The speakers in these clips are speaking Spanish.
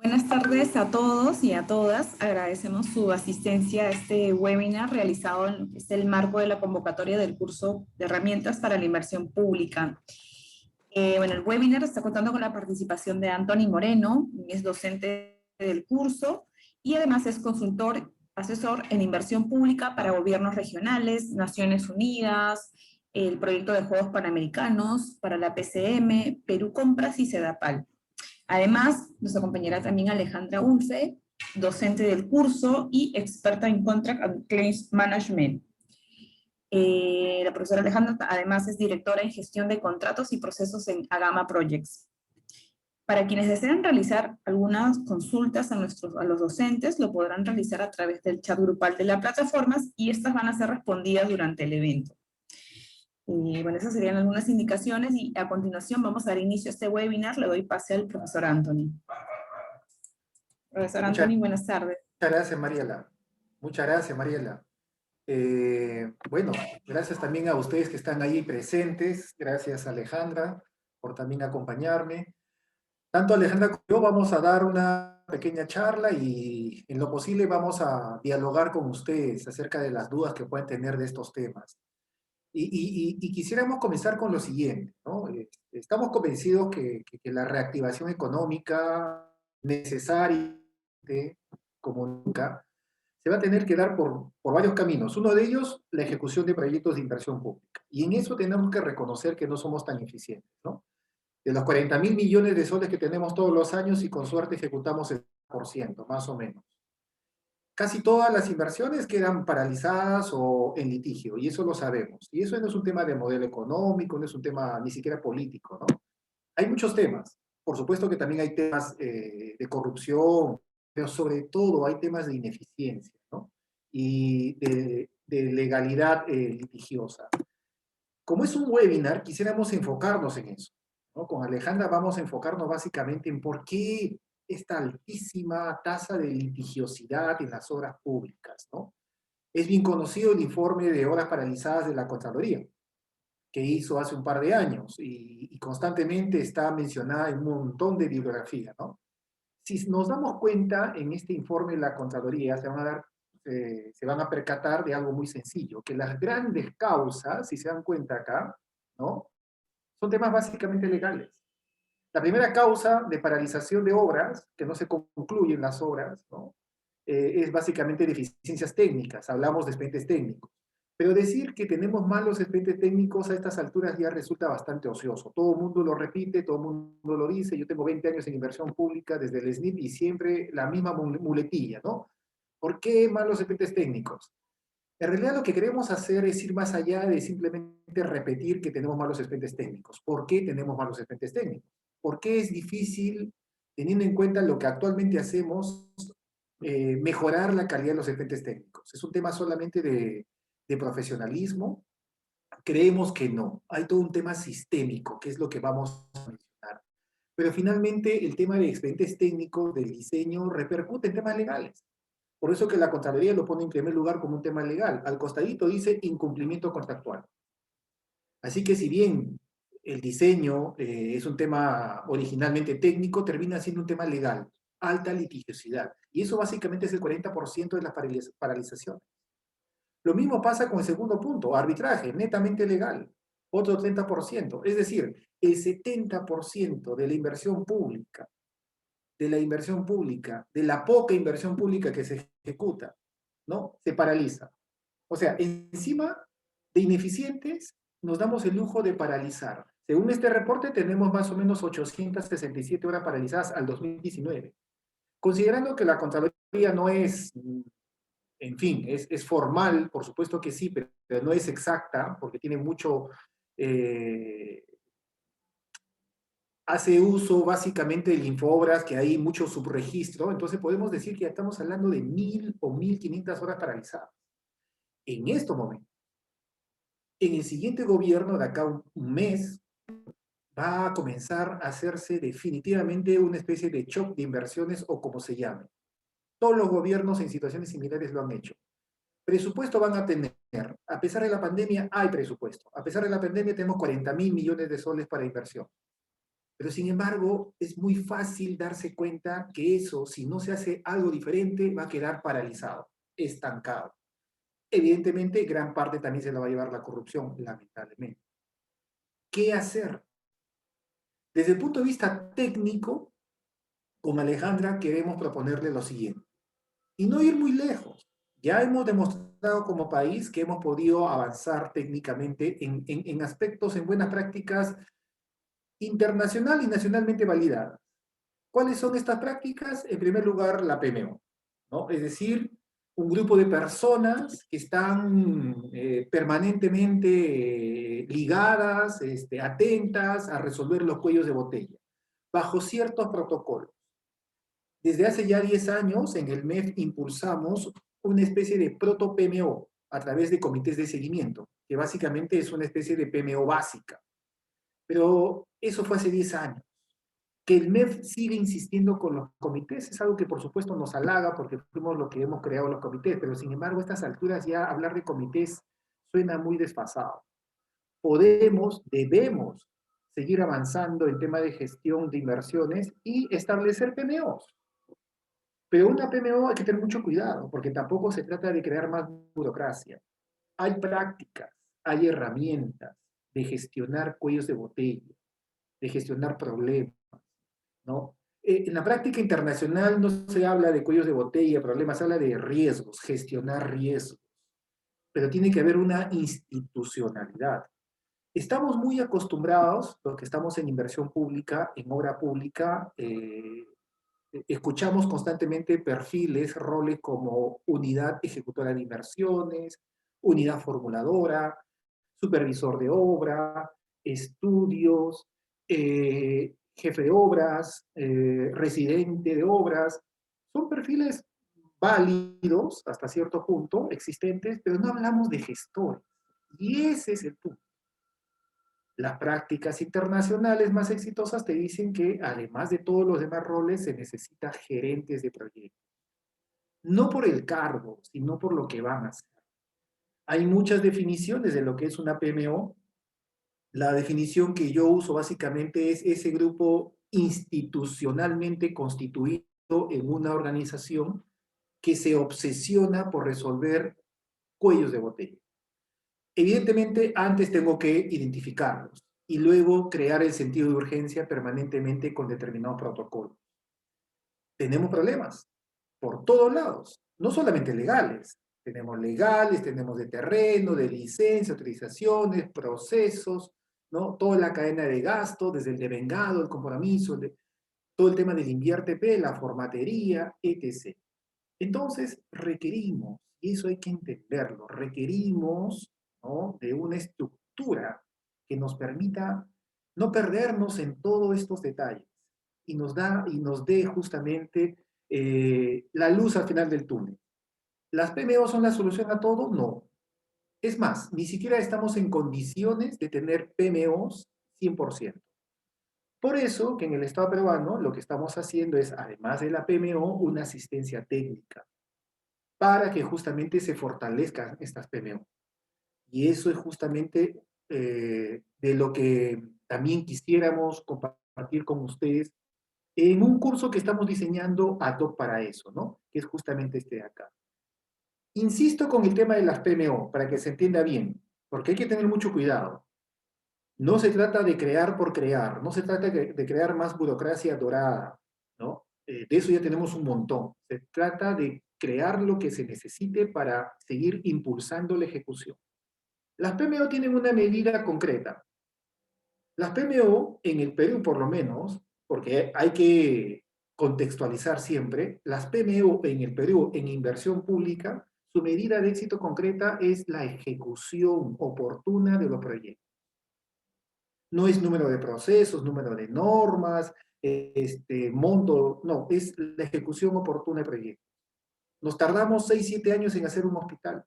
Buenas tardes a todos y a todas. Agradecemos su asistencia a este webinar realizado en lo que es el marco de la convocatoria del curso de herramientas para la inversión pública. El webinar está contando con la participación de Anthony Moreno, es docente del curso y además es consultor, asesor en inversión pública para gobiernos regionales, Naciones Unidas, el proyecto de Juegos Panamericanos, para la PCM, Perú Compras y Sedapal. Además, nos acompañará también Alejandra Ulfe, docente del curso y experta en Contract and Claims Management. La profesora Alejandra además es directora en gestión de contratos y procesos en Agama Projects. Para quienes desean realizar algunas consultas a los docentes, lo podrán realizar a través del chat grupal de las plataformas y estas van a ser respondidas durante el evento. Esas serían algunas indicaciones y a continuación vamos a dar inicio a este webinar. Le doy pase al profesor Anthony. Profesor Anthony, buenas tardes. Muchas gracias, Mariela. Muchas gracias, Mariela. Gracias también a ustedes que están ahí presentes. Gracias, Alejandra, por también acompañarme. Tanto Alejandra como yo vamos a dar una pequeña charla y en lo posible vamos a dialogar con ustedes acerca de las dudas que pueden tener de estos temas. Y quisiéramos comenzar con lo siguiente, ¿no? Estamos convencidos que la reactivación económica necesaria como nunca se va a tener que dar por varios caminos. Uno de ellos, la ejecución de proyectos de inversión pública. Y en eso tenemos que reconocer que no somos tan eficientes, ¿no? De los 40.000 millones de soles que tenemos todos los años y con suerte ejecutamos el 1%, más o menos. Casi todas las inversiones quedan paralizadas o en litigio, y eso lo sabemos. Y eso no es un tema de modelo económico, no es un tema ni siquiera político, ¿no? Hay muchos temas. Por supuesto que también hay temas de corrupción, pero sobre todo hay temas de ineficiencia, ¿no? Y de legalidad litigiosa. Como es un webinar, quisiéramos enfocarnos en eso, ¿no? Con Alejandra vamos a enfocarnos básicamente en por qué esta altísima tasa de litigiosidad en las obras públicas, ¿no? Es bien conocido el informe de obras paralizadas de la Contraloría, que hizo hace un par de años, y constantemente está mencionada en un montón de bibliografía, ¿no? Si nos damos cuenta, en este informe de la Contraloría se van a percatar de algo muy sencillo, que las grandes causas, si se dan cuenta acá, ¿no? Son temas básicamente legales. La primera causa de paralización de obras, que no se concluyen las obras, ¿no? Es básicamente deficiencias técnicas, hablamos de expedientes técnicos. Pero decir que tenemos malos expedientes técnicos a estas alturas ya resulta bastante ocioso. Todo el mundo lo repite, todo el mundo lo dice. Yo tengo 20 años en inversión pública desde el SNIP y siempre la misma muletilla, ¿no? ¿Por qué malos expedientes técnicos? En realidad lo que queremos hacer es ir más allá de simplemente repetir que tenemos malos expedientes técnicos. ¿Por qué tenemos malos expedientes técnicos? ¿Por qué es difícil, teniendo en cuenta lo que actualmente hacemos, mejorar la calidad de los expedientes técnicos? ¿Es un tema solamente de profesionalismo? Creemos que no. Hay todo un tema sistémico, que es lo que vamos a mencionar. Pero finalmente el tema de expedientes técnicos, del diseño, repercute en temas legales. Por eso que la Contraloría lo pone en primer lugar como un tema legal. Al costadito dice incumplimiento contractual. Así que si bien el diseño es un tema originalmente técnico, termina siendo un tema legal, alta litigiosidad. Y eso básicamente es el 40% de las paralizaciones. Lo mismo pasa con el segundo punto, arbitraje, netamente legal, otro 30%. Es decir, el 70% de la inversión pública, de la poca inversión pública que se ejecuta, ¿no? Se paraliza. O sea, encima de ineficientes, nos damos el lujo de paralizar. Según este reporte, tenemos más o menos 867 horas paralizadas al 2019. Considerando que la Contraloría no es, en fin, es formal, por supuesto que sí, pero no es exacta, porque tiene mucho, hace uso básicamente del Infobras, que hay mucho subregistro, entonces podemos decir que ya estamos hablando de 1.000 o 1.500 horas paralizadas. En estos momentos. En el siguiente gobierno, de acá un mes, va a comenzar a hacerse definitivamente una especie de shock de inversiones o como se llame. Todos los gobiernos en situaciones similares lo han hecho. Presupuesto van a tener. A pesar de la pandemia, hay presupuesto. A pesar de la pandemia, tenemos 40.000 millones de soles para inversión. Pero sin embargo, es muy fácil darse cuenta que eso, si no se hace algo diferente, va a quedar paralizado, estancado. Evidentemente, gran parte también se la va a llevar la corrupción, lamentablemente. ¿Qué hacer? Desde el punto de vista técnico, con Alejandra queremos proponerle lo siguiente. Y no ir muy lejos. Ya hemos demostrado como país que hemos podido avanzar técnicamente en aspectos, en buenas prácticas internacional y nacionalmente validadas. ¿Cuáles son estas prácticas? En primer lugar, la PMO, ¿no? Es decir, un grupo de personas que están permanentemente ligadas, atentas a resolver los cuellos de botella, bajo ciertos protocolos. Desde hace ya 10 años, en el MEF impulsamos una especie de proto-PMO a través de comités de seguimiento, que básicamente es una especie de PMO básica. Pero eso fue hace 10 años. Que el MEF siga insistiendo con los comités es algo que por supuesto nos halaga porque fuimos lo que hemos creado los comités, pero sin embargo a estas alturas ya hablar de comités suena muy desfasado. Podemos, debemos seguir avanzando en tema de gestión de inversiones y establecer PMOs. Pero una PMO hay que tener mucho cuidado porque tampoco se trata de crear más burocracia. Hay prácticas, hay herramientas de gestionar cuellos de botella, de gestionar problemas, ¿no? En la práctica internacional no se habla de cuellos de botella, problemas, se habla de riesgos, gestionar riesgos, pero tiene que haber una institucionalidad. Estamos muy acostumbrados, los que estamos en inversión pública, en obra pública, escuchamos constantemente perfiles, roles como unidad ejecutora de inversiones, unidad formuladora, supervisor de obra, estudios, jefe de obras, residente de obras. Son perfiles válidos hasta cierto punto, existentes, pero no hablamos de gestores. Y ese es el punto. Las prácticas internacionales más exitosas te dicen que además de todos los demás roles se necesita gerentes de proyectos. No por el cargo, sino por lo que van a hacer. Hay muchas definiciones de lo que es una PMO. La definición que yo uso básicamente es ese grupo institucionalmente constituido en una organización que se obsesiona por resolver cuellos de botella. Evidentemente, antes tengo que identificarlos y luego crear el sentido de urgencia permanentemente con determinados protocolos. Tenemos problemas por todos lados, no solamente legales. Tenemos legales, tenemos de terreno, de licencia, autorizaciones, procesos, ¿no? Toda la cadena de gasto, desde el devengado, el compromiso, todo el tema del invierte-P, la formatería, etc. Entonces, requerimos, y eso hay que entenderlo, requerimos, ¿no?, de una estructura que nos permita no perdernos en todos estos detalles y nos dé justamente la luz al final del túnel. ¿Las PMO son la solución a todo? No. Es más, ni siquiera estamos en condiciones de tener PMOs 100%. Por eso que en el Estado peruano lo que estamos haciendo es, además de la PMO, una asistencia técnica para que justamente se fortalezcan estas PMO. Y eso es justamente de lo que también quisiéramos compartir con ustedes en un curso que estamos diseñando ad hoc para eso, ¿no? Que es justamente este de acá. Insisto con el tema de las PMO, para que se entienda bien, porque hay que tener mucho cuidado. No se trata de crear por crear, no se trata de crear más burocracia dorada, ¿no? De eso ya tenemos un montón. Se trata de crear lo que se necesite para seguir impulsando la ejecución. Las PMO tienen una medida concreta. Las PMO, en el Perú por lo menos, porque hay que contextualizar siempre, las PMO en el Perú en inversión pública, su medida de éxito concreta es la ejecución oportuna de los proyectos. No es número de procesos, número de normas, monto, no, es la ejecución oportuna de proyectos. Nos tardamos 6, 7 años en hacer un hospital.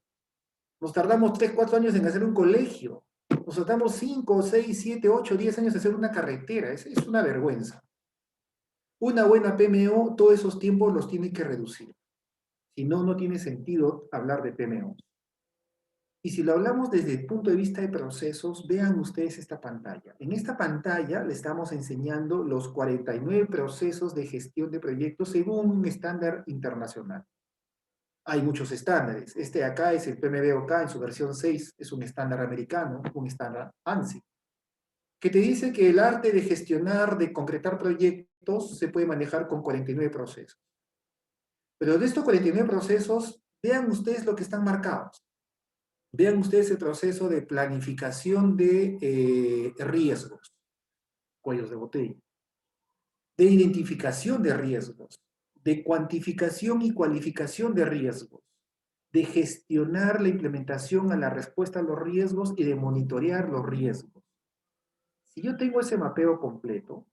Nos tardamos 3, 4 años en hacer un colegio. Nos tardamos 5, 6, 7, 8, 10 años en hacer una carretera. Es una vergüenza. Una buena PMO, todos esos tiempos los tiene que reducir. Si no, no tiene sentido hablar de PMO. Y si lo hablamos desde el punto de vista de procesos, vean ustedes esta pantalla. En esta pantalla le estamos enseñando los 49 procesos de gestión de proyectos según un estándar internacional. Hay muchos estándares. Este de acá es el PMBOK en su versión 6, es un estándar americano, un estándar ANSI, que te dice que el arte de gestionar, de concretar proyectos, se puede manejar con 49 procesos. Pero de estos 49 procesos, vean ustedes lo que están marcados. Vean ustedes el proceso de planificación de riesgos, cuellos de botella, de identificación de riesgos, de cuantificación y cualificación de riesgos, de gestionar la implementación a la respuesta a los riesgos y de monitorear los riesgos. Si yo tengo ese mapeo completo,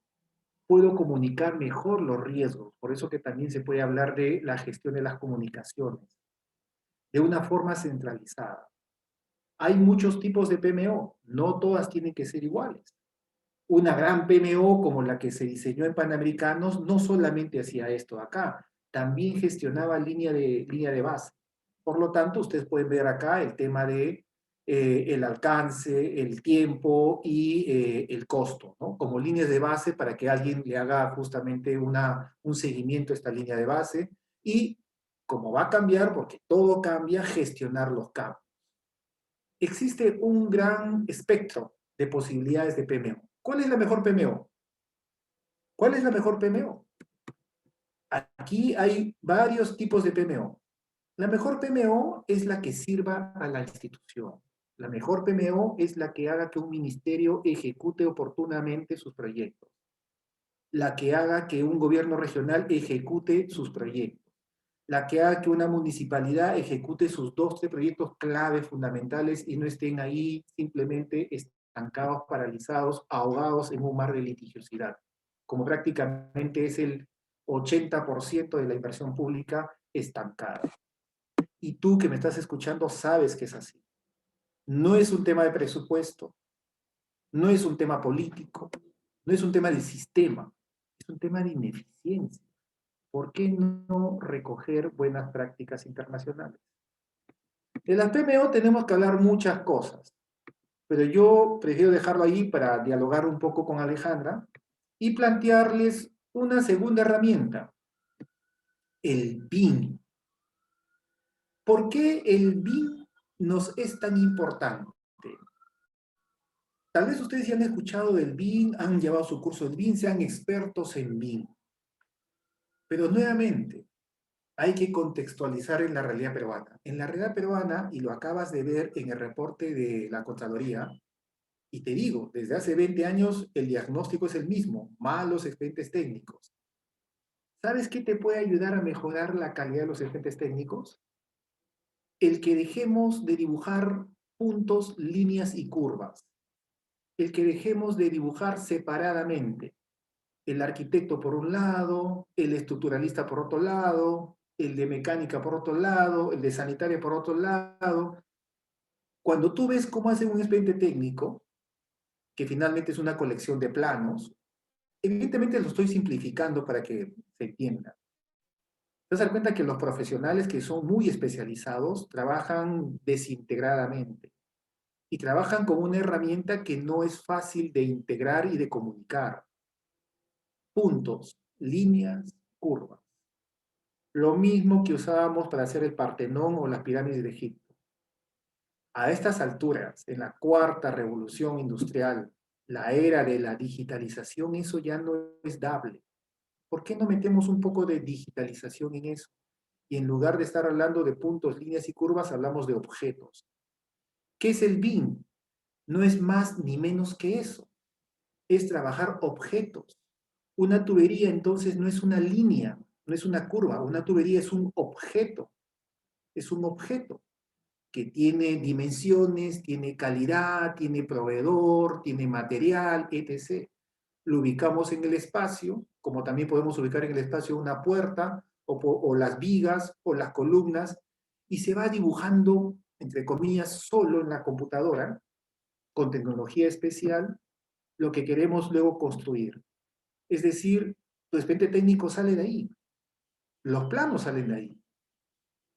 puedo comunicar mejor los riesgos. Por eso que también se puede hablar de la gestión de las comunicaciones, de una forma centralizada. Hay muchos tipos de PMO, no todas tienen que ser iguales. Una gran PMO como la que se diseñó en Panamericanos no solamente hacía esto acá, también gestionaba línea de base. Por lo tanto, ustedes pueden ver acá el tema de el alcance, el tiempo y el costo, ¿no? Como líneas de base para que alguien le haga justamente un seguimiento a esta línea de base y, como va a cambiar, porque todo cambia, gestionar los cambios. Existe un gran espectro de posibilidades de PMO. ¿Cuál es la mejor PMO? ¿Cuál es la mejor PMO? Aquí hay varios tipos de PMO. La mejor PMO es la que sirva a la institución. La mejor PMO es la que haga que un ministerio ejecute oportunamente sus proyectos. La que haga que un gobierno regional ejecute sus proyectos. La que haga que una municipalidad ejecute sus 12 proyectos clave fundamentales y no estén ahí simplemente estancados, paralizados, ahogados en un mar de litigiosidad, como prácticamente es el 80% de la inversión pública estancada. Y tú que me estás escuchando sabes que es así. No es un tema de presupuesto, no es un tema político, no es un tema de sistema, es un tema de ineficiencia. ¿Por qué no recoger buenas prácticas internacionales? En la PMO tenemos que hablar muchas cosas, pero yo prefiero dejarlo ahí para dialogar un poco con Alejandra y plantearles una segunda herramienta, el BIM. ¿Por qué el BIM nos es tan importante? Tal vez ustedes ya han escuchado del BIM, han llevado su curso de BIM, sean expertos en BIM. Pero nuevamente, hay que contextualizar en la realidad peruana. En la realidad peruana, y lo acabas de ver en el reporte de la Contraloría, y te digo, desde hace 20 años el diagnóstico es el mismo, malos expedientes técnicos. ¿Sabes qué te puede ayudar a mejorar la calidad de los expedientes técnicos? El que dejemos de dibujar puntos, líneas y curvas. El que dejemos de dibujar separadamente. El arquitecto por un lado, el estructuralista por otro lado, el de mecánica por otro lado, el de sanitaria por otro lado. Cuando tú ves cómo hacen un expediente técnico, que finalmente es una colección de planos, evidentemente lo estoy simplificando para que se entienda. Te vas a dar cuenta que los profesionales que son muy especializados trabajan desintegradamente y trabajan con una herramienta que no es fácil de integrar y de comunicar. Puntos, líneas, curvas. Lo mismo que usábamos para hacer el Partenón o las pirámides de Egipto. A estas alturas, en la cuarta revolución industrial, la era de la digitalización, eso ya no es dable. ¿Por qué no metemos un poco de digitalización en eso? Y en lugar de estar hablando de puntos, líneas y curvas, hablamos de objetos. ¿Qué es el BIM? No es más ni menos que eso. Es trabajar objetos. Una tubería entonces no es una línea, no es una curva. Una tubería es un objeto. Es un objeto que tiene dimensiones, tiene calidad, tiene proveedor, tiene material, etc. Lo ubicamos en el espacio, como también podemos ubicar en el espacio una puerta, o las vigas, o las columnas, y se va dibujando, entre comillas, solo en la computadora, con tecnología especial, lo que queremos luego construir. Es decir, tu expediente técnico sale de ahí, los planos salen de ahí.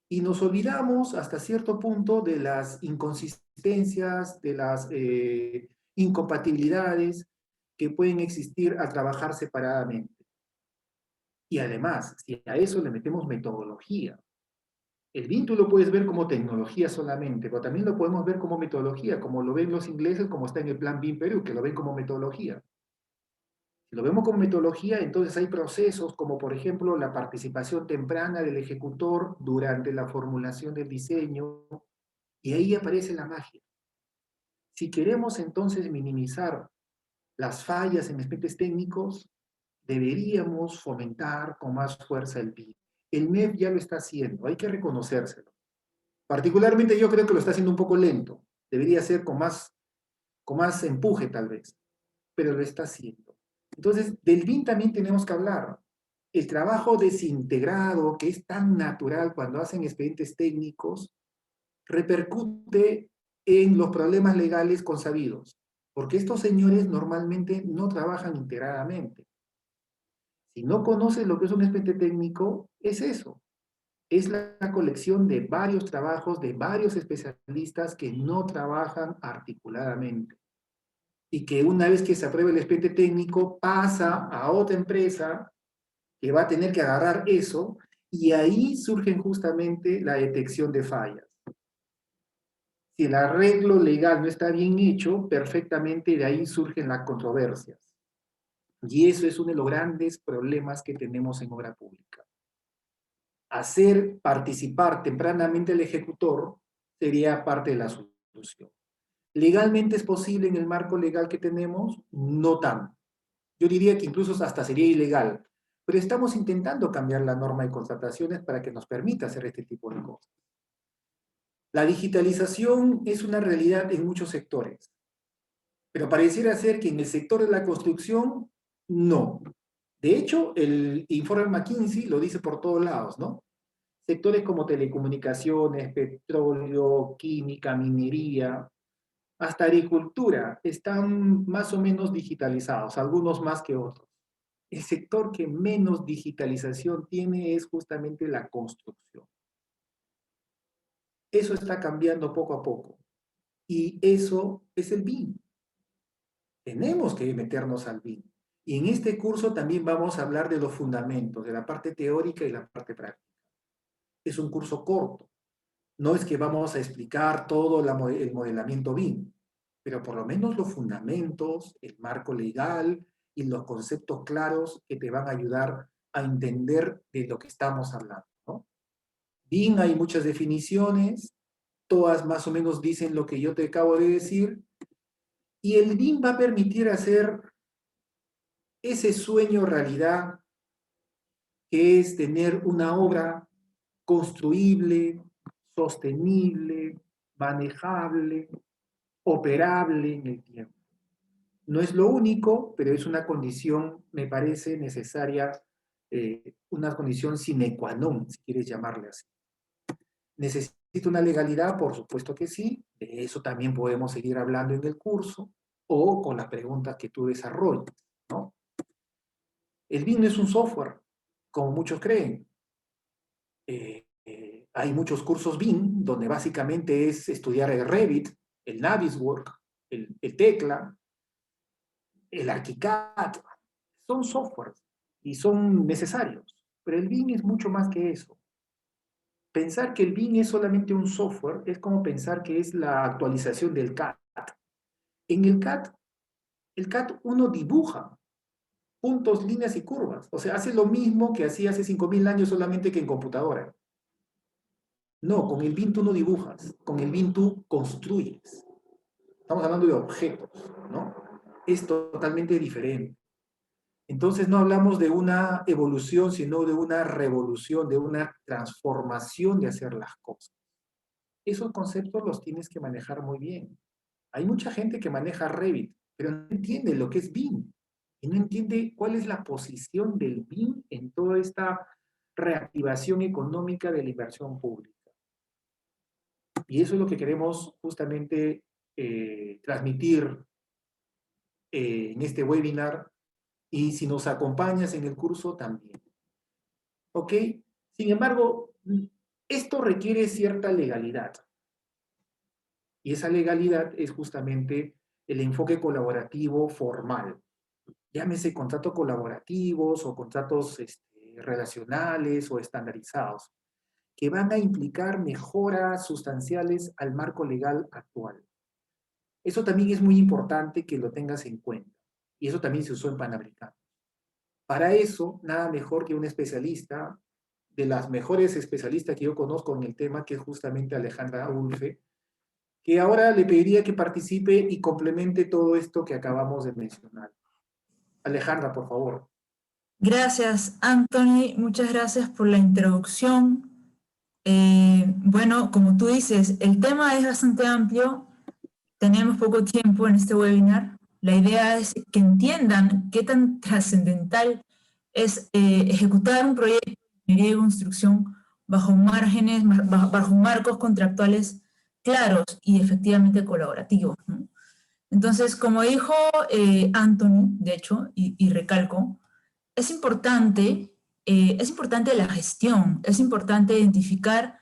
y nos olvidamos hasta cierto punto de las inconsistencias, de las incompatibilidades que pueden existir al trabajar separadamente. Y además, si a eso le metemos metodología, el BIM tú lo puedes ver como tecnología solamente, pero también lo podemos ver como metodología, como lo ven los ingleses, como está en el plan BIM Perú, que lo ven como metodología. Si lo vemos como metodología, entonces hay procesos como, por ejemplo, la participación temprana del ejecutor durante la formulación del diseño, y ahí aparece la magia. Si queremos entonces minimizar las fallas en aspectos técnicos, deberíamos fomentar con más fuerza el BIM. El MEF ya lo está haciendo, hay que reconocérselo. Particularmente yo creo que lo está haciendo un poco lento. Debería ser con más empuje tal vez, pero lo está haciendo. Entonces, del BIM también tenemos que hablar. El trabajo desintegrado, que es tan natural cuando hacen expedientes técnicos, repercute en los problemas legales consabidos, porque estos señores normalmente no trabajan integradamente. Si no conoces lo que es un expediente técnico, es eso. Es la colección de varios trabajos de varios especialistas que no trabajan articuladamente. Y que una vez que se apruebe el expediente técnico, pasa a otra empresa que va a tener que agarrar eso, y ahí surgen justamente la detección de fallas. Si el arreglo legal no está bien hecho, perfectamente de ahí surgen las controversias. Y eso es uno de los grandes problemas que tenemos en obra pública. Hacer participar tempranamente al ejecutor sería parte de la solución. ¿Legalmente es posible en el marco legal que tenemos? No tanto. Yo diría que incluso hasta sería ilegal. Pero estamos intentando cambiar la norma de contrataciones para que nos permita hacer este tipo de cosas. La digitalización es una realidad en muchos sectores, pero pareciera ser que en el sector de la construcción, no. De hecho, el informe McKinsey lo dice por todos lados, ¿no? Sectores como telecomunicaciones, petróleo, química, minería, hasta agricultura, están más o menos digitalizados, algunos más que otros. El sector que menos digitalización tiene es justamente la construcción. Eso está cambiando poco a poco. Y eso es el BIM. Tenemos que meternos al BIM. Y en este curso también vamos a hablar de los fundamentos, de la parte teórica y la parte práctica. Es un curso corto. No es que vamos a explicar todo el modelamiento BIM, pero por lo menos los fundamentos, el marco legal y los conceptos claros que te van a ayudar a entender de lo que estamos hablando, ¿no? BIM hay muchas definiciones, todas más o menos dicen lo que yo te acabo de decir, y el BIM va a permitir hacer ese sueño realidad que es tener una obra construible, sostenible, manejable, operable en el tiempo. No es lo único, pero es una condición, me parece necesaria, una condición sine qua non, si quieres llamarle así. ¿Necesita una legalidad? Por supuesto que sí. De eso también podemos seguir hablando en el curso o con las preguntas que tú desarrolles, ¿no? El BIM no es un software, como muchos creen. Hay muchos cursos BIM donde básicamente es estudiar el Revit, el Navisworks, el Tecla, el ArchiCAD. Son softwares y son necesarios, pero el BIM es mucho más que eso. Pensar que el BIM es solamente un software es como pensar que es la actualización del CAD. En el CAD uno dibuja puntos, líneas y curvas. O sea, hace lo mismo que hacía hace 5.000 años solamente que en computadora. No, con el BIM tú no dibujas, con el BIM tú construyes. Estamos hablando de objetos, ¿no? Es totalmente diferente. Entonces no hablamos de una evolución, sino de una revolución, de una transformación de hacer las cosas. Esos conceptos los tienes que manejar muy bien. Hay mucha gente que maneja Revit, pero no entiende lo que es BIM y no entiende cuál es la posición del BIM en toda esta reactivación económica de la inversión pública. Y eso es lo que queremos justamente transmitir en este webinar, y si nos acompañas en el curso también. ¿Ok? Sin embargo, Esto requiere cierta legalidad. Y esa legalidad es justamente el enfoque colaborativo formal. Llámese contratos colaborativos o contratos relacionales o estandarizados, que van a implicar mejoras sustanciales al marco legal actual. Eso también es muy importante que lo tengas en cuenta. Y eso también se usó en Panamericano. Para eso, nada mejor que un especialista, de las mejores especialistas que yo conozco en el tema, que es justamente Alejandra Ulfe, que ahora le pediría que participe y complemente todo esto que acabamos de mencionar. Alejandra, por favor. Gracias, Anthony. Muchas gracias por la introducción. Bueno, como tú dices, el tema es bastante amplio. Tenemos poco tiempo en este webinar. La idea es que entiendan qué tan trascendental es ejecutar un proyecto de ingeniería y construcción bajo márgenes, bajo marcos contractuales claros y efectivamente colaborativos, ¿no? Entonces, como dijo Anthony, de hecho, y recalco, es importante la gestión, es importante identificar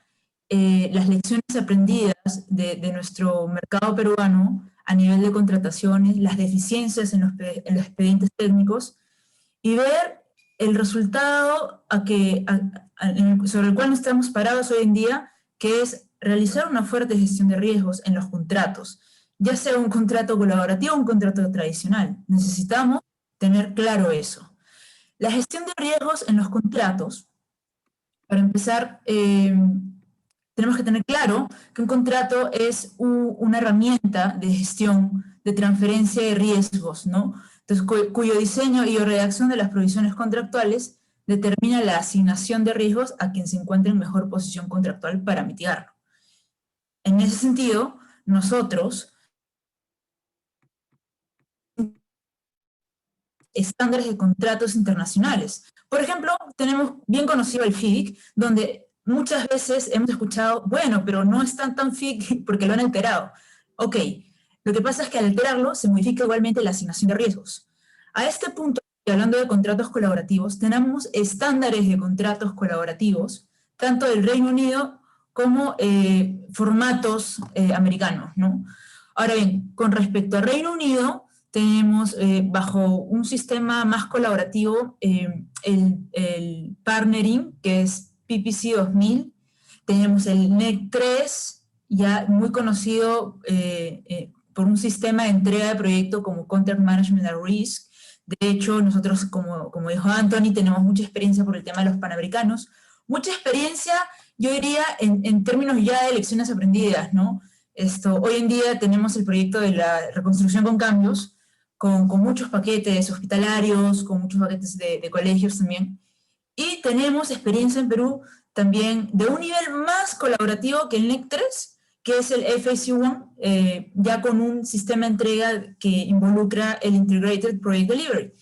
las lecciones aprendidas de nuestro mercado peruano a nivel de contrataciones, las deficiencias en los expedientes técnicos y ver el resultado sobre el cual nos estamos parados hoy en día, que es realizar una fuerte gestión de riesgos en los contratos, ya sea un contrato colaborativo o un contrato tradicional. Necesitamos tener claro eso. La gestión de riesgos en los contratos, para empezar, tenemos que tener claro que un contrato es una herramienta de gestión, de transferencia de riesgos, ¿no? Entonces, cuyo diseño y redacción de las provisiones contractuales determina la asignación de riesgos a quien se encuentre en mejor posición contractual para mitigarlo. En ese sentido, nosotros estándares de contratos internacionales. Por ejemplo, tenemos bien conocido el FIDIC, donde muchas veces hemos escuchado, bueno, pero no es tan FIDIC porque lo han alterado. Ok, lo que pasa es que al alterarlo se modifica igualmente la asignación de riesgos. A este punto, hablando de contratos colaborativos, tenemos estándares de contratos colaborativos, tanto del Reino Unido como formatos americanos, ¿no? Ahora bien, con respecto al Reino Unido, tenemos bajo un sistema más colaborativo el partnering, que es PPC 2000, tenemos el NEC 3, ya muy conocido por un sistema de entrega de proyecto como Contract Management at Risk. De hecho, nosotros, como dijo Anthony, tenemos mucha experiencia por el tema de los panamericanos, mucha experiencia, yo diría, en términos ya de lecciones aprendidas, ¿no? Hoy en día tenemos el proyecto de la reconstrucción con cambios, con muchos paquetes hospitalarios, con muchos paquetes de colegios también. Y tenemos experiencia en Perú también de un nivel más colaborativo que el NEC 3, que es el FAC1, ya con un sistema de entrega que involucra el Integrated Project Delivery.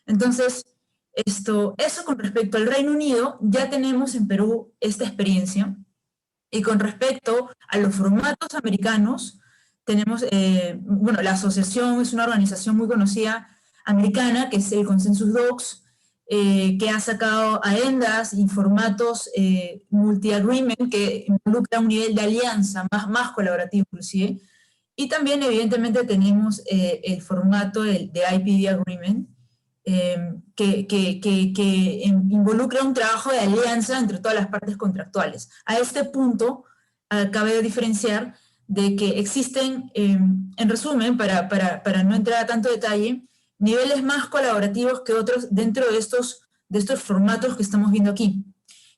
Entonces, eso con respecto al Reino Unido, ya tenemos en Perú esta experiencia. Y con respecto a los formatos americanos, tenemos, bueno, la asociación es una organización muy conocida americana, que es el Consensus Docs, que ha sacado agendas y formatos multi-agreement que involucra un nivel de alianza más colaborativo inclusive. Y también, evidentemente, tenemos el formato de IPD Agreement, que involucra un trabajo de alianza entre todas las partes contractuales. A este punto, cabe diferenciar de que existen, en resumen, para no entrar a tanto detalle, niveles más colaborativos que otros dentro de estos formatos que estamos viendo aquí,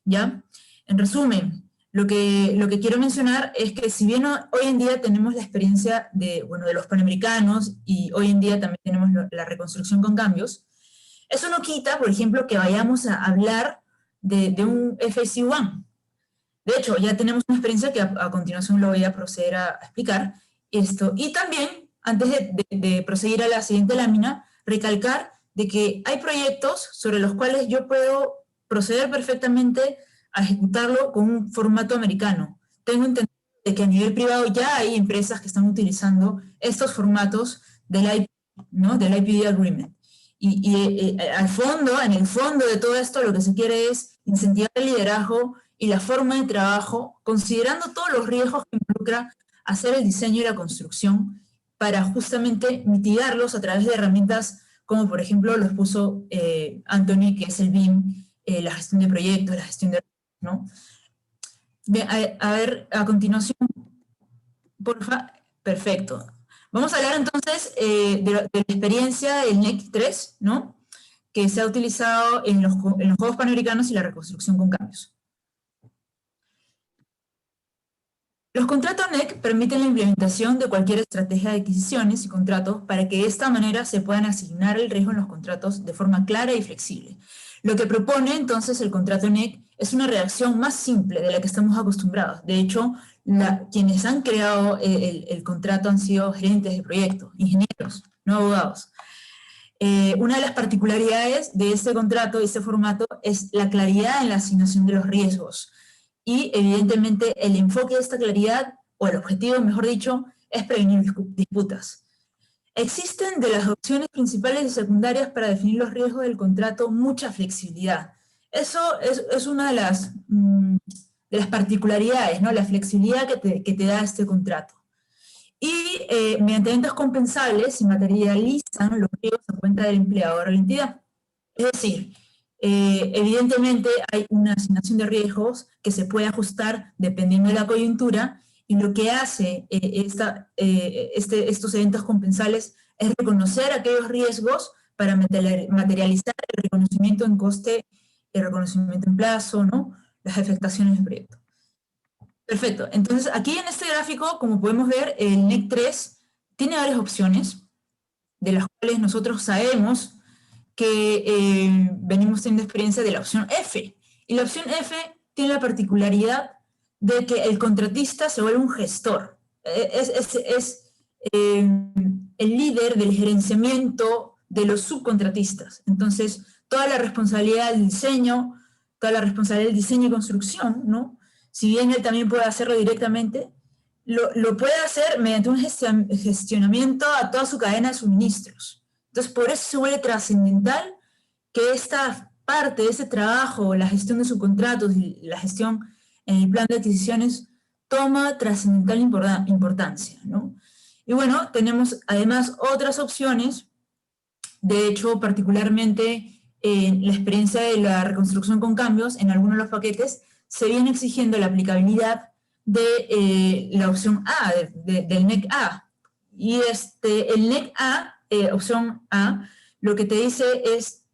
¿ya? En resumen, lo que quiero mencionar es que si bien hoy en día tenemos la experiencia de los panamericanos y hoy en día también tenemos la reconstrucción con cambios, eso no quita, por ejemplo, que vayamos a hablar de un FAC1. De hecho, ya tenemos una experiencia que a continuación lo voy a proceder a explicar. Y también, antes de proseguir a la siguiente lámina, recalcar de que hay proyectos sobre los cuales yo puedo proceder perfectamente a ejecutarlo con un formato americano. Tengo entendido de que a nivel privado ya hay empresas que están utilizando estos formatos del IPD Agreement. Y en el fondo de todo esto, lo que se quiere es incentivar el liderazgo y la forma de trabajo, considerando todos los riesgos que involucra hacer el diseño y la construcción, para justamente mitigarlos a través de herramientas como por ejemplo los puso Anthony, que es el BIM, la gestión de proyectos, la gestión de... ¿no? Bien, a ver, a continuación, porfa, perfecto. Vamos a hablar entonces de la experiencia del NEC 3, ¿no? Que se ha utilizado en los Juegos Panamericanos y la reconstrucción con cambios. Los contratos NEC permiten la implementación de cualquier estrategia de adquisiciones y contratos para que de esta manera se puedan asignar el riesgo en los contratos de forma clara y flexible. Lo que propone entonces el contrato NEC es una redacción más simple de la que estamos acostumbrados. De hecho, quienes han creado el contrato han sido gerentes de proyectos, ingenieros, no abogados. Una de las particularidades de este contrato, de este formato, es la claridad en la asignación de los riesgos. Y evidentemente el enfoque de esta claridad, o el objetivo, mejor dicho, es prevenir disputas. Existen de las opciones principales y secundarias para definir los riesgos del contrato mucha flexibilidad. Eso es una de las particularidades, ¿no? La flexibilidad que te da este contrato. Y mediante eventos compensables se materializan los riesgos a cuenta del empleador o la entidad. Es decir, evidentemente hay una asignación de riesgos que se puede ajustar dependiendo de la coyuntura, y lo que hace estos eventos compensables es reconocer aquellos riesgos para materializar el reconocimiento en coste, el reconocimiento en plazo, ¿no? Las afectaciones del proyecto. Perfecto, entonces aquí en este gráfico, como podemos ver, el NEC 3 tiene varias opciones, de las cuales nosotros sabemos que venimos teniendo experiencia de la opción F. Y la opción F tiene la particularidad de que el contratista se vuelve un gestor. Es el líder del gerenciamiento de los subcontratistas. Entonces, toda la responsabilidad del diseño, toda la responsabilidad del diseño y construcción, ¿no? Si bien él también puede hacerlo directamente, lo puede hacer mediante un gestionamiento a toda su cadena de suministros. Entonces, por eso se vuelve trascendental que esta parte de ese trabajo, la gestión de subcontratos y la gestión en el plan de adquisiciones, toma trascendental importancia, ¿no? Y bueno, tenemos además otras opciones. De hecho, particularmente en la experiencia de la reconstrucción con cambios, en algunos de los paquetes, se viene exigiendo la aplicabilidad de la opción A, del NEC A. Y el NEC A, opción A, lo que te dice es,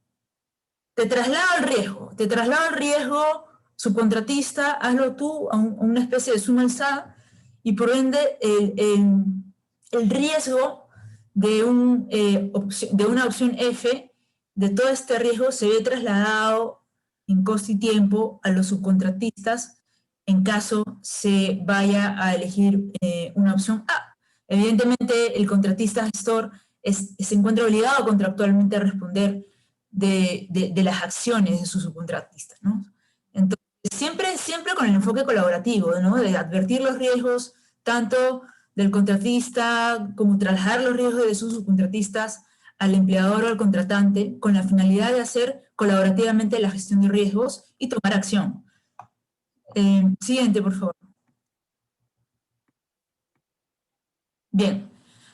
te traslado al riesgo, subcontratista, hazlo tú a una especie de suma alzada, y por ende el riesgo de una opción F, de todo este riesgo, se ve trasladado en coste y tiempo a los subcontratistas en caso se vaya a elegir una opción A. Evidentemente, el contratista gestor se encuentra obligado contractualmente a responder de las acciones de sus subcontratistas, ¿no? Entonces, siempre con el enfoque colaborativo, ¿no? De advertir los riesgos tanto del contratista como trasladar los riesgos de sus subcontratistas al empleador o al contratante, con la finalidad de hacer colaborativamente la gestión de riesgos y tomar acción. Siguiente, por favor. Bien,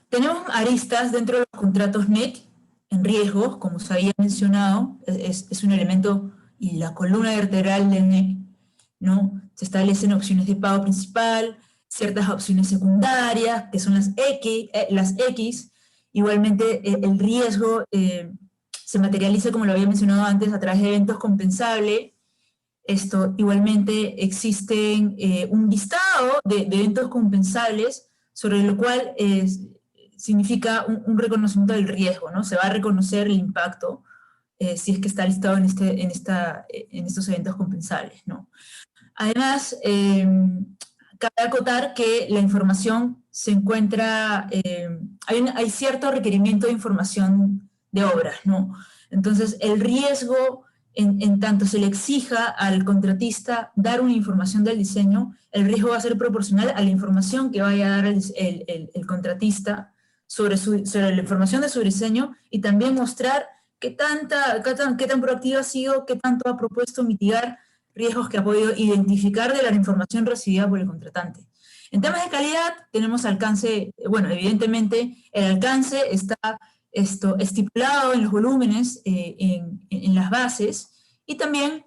tenemos aristas dentro de los contratos NEC en riesgos, como se había mencionado, es un elemento y la columna vertebral del NEC, ¿no? Se establecen opciones de pago principal, ciertas opciones secundarias, que son las X. Igualmente, el riesgo se materializa, como lo había mencionado antes, a través de eventos compensables. Igualmente existen un listado de eventos compensables, sobre lo cual significa un reconocimiento del riesgo, ¿no? Se va a reconocer el impacto si es que está listado en estos eventos compensables, ¿no? Además, cabe acotar que la información se encuentra, hay cierto requerimiento de información de obras, ¿no? Entonces, el riesgo, en tanto se le exija al contratista dar una información del diseño, el riesgo va a ser proporcional a la información que vaya a dar el contratista sobre la información de su diseño, y también mostrar qué tan proactivo ha sido, qué tanto ha propuesto mitigar riesgos que ha podido identificar de la información recibida por el contratante. En temas de calidad tenemos alcance, bueno, evidentemente el alcance está estipulado en los volúmenes, en las bases, y también,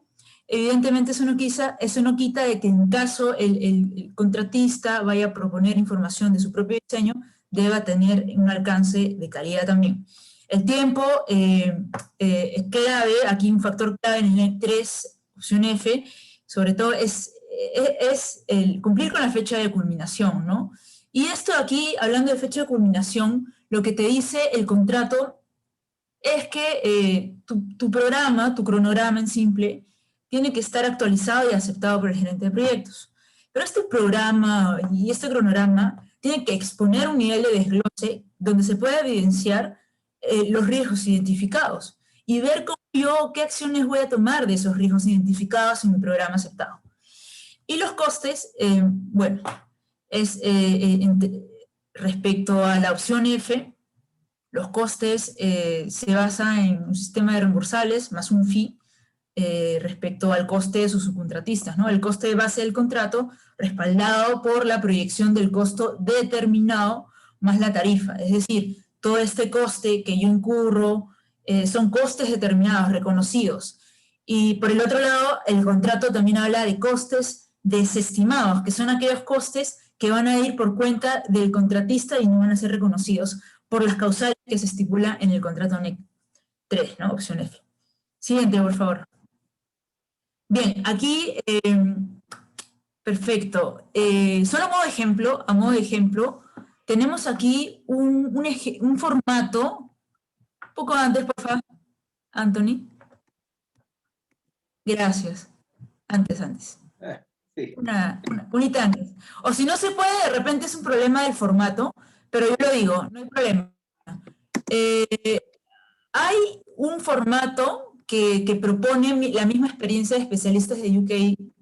evidentemente, eso no quita de que en caso el contratista vaya a proponer información de su propio diseño, deba tener un alcance de calidad también. El tiempo es clave, aquí un factor clave en el 3, opción F, sobre todo es el cumplir con la fecha de culminación, ¿no? Y esto aquí, hablando de fecha de culminación, lo que te dice el contrato es que tu programa, tu cronograma en simple, tiene que estar actualizado y aceptado por el gerente de proyectos. Pero este programa y este cronograma tiene que exponer un nivel de desglose donde se pueda evidenciar los riesgos identificados y ver cómo yo, qué acciones voy a tomar de esos riesgos identificados en mi programa aceptado. Y los costes, bueno, respecto a la opción F, los costes se basan en un sistema de reembolsables más un fee respecto al coste de sus subcontratistas, ¿no? El coste de base del contrato respaldado por la proyección del costo determinado más la tarifa. Es decir, todo este coste que yo incurro son costes determinados, reconocidos. Y por el otro lado, el contrato también habla de costes desestimados, que son aquellos costes que van a ir por cuenta del contratista y no van a ser reconocidos por las causales que se estipula en el contrato NEC 3, ¿no? Opción F. Siguiente, por favor. Bien, aquí, perfecto. Solo a modo de ejemplo, tenemos aquí un formato, un poco antes, por favor, Anthony. Gracias. Antes. Sí. Una antes. O si no se puede, de repente es un problema del formato, pero yo lo digo, no hay problema. Hay un formato que propone la misma experiencia de especialistas de UK,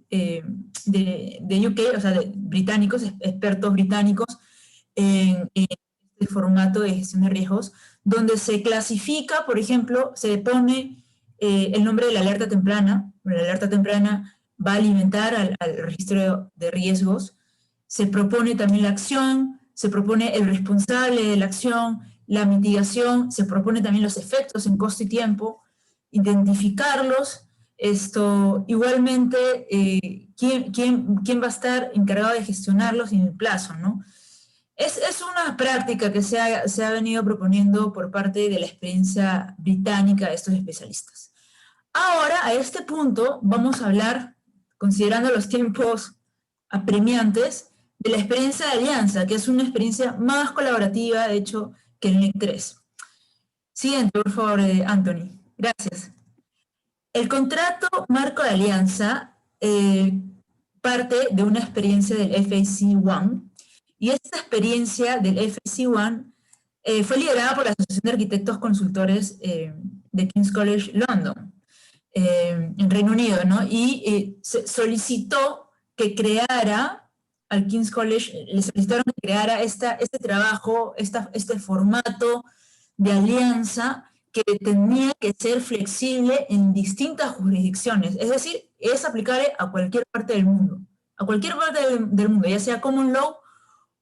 de UK, o sea, de británicos, expertos británicos, en este formato de gestión de riesgos, donde se clasifica, por ejemplo, se pone el nombre de la alerta temprana. La alerta temprana va a alimentar al registro de riesgos. Se propone también la acción, se propone el responsable de la acción, la mitigación, se propone también los efectos en costo y tiempo, identificarlos, igualmente, ¿quién va a estar encargado de gestionarlos en el plazo, ¿no? Es una práctica que se ha venido proponiendo por parte de la experiencia británica de estos especialistas. Ahora, a este punto, vamos a hablar, considerando los tiempos apremiantes, de la experiencia de alianza, que es una experiencia más colaborativa, de hecho, que el NEC 3. Siguiente, por favor, Anthony. Gracias. El contrato marco de alianza parte de una experiencia del FAC1, y esta experiencia del FAC1 fue liderada por la Asociación de Arquitectos Consultores de King's College London, en Reino Unido, ¿no? Y se solicitó que creara, al King's College le solicitaron que creara este trabajo, este formato de alianza que tenía que ser flexible en distintas jurisdicciones, es decir, es aplicable a cualquier parte del mundo, del mundo, ya sea common law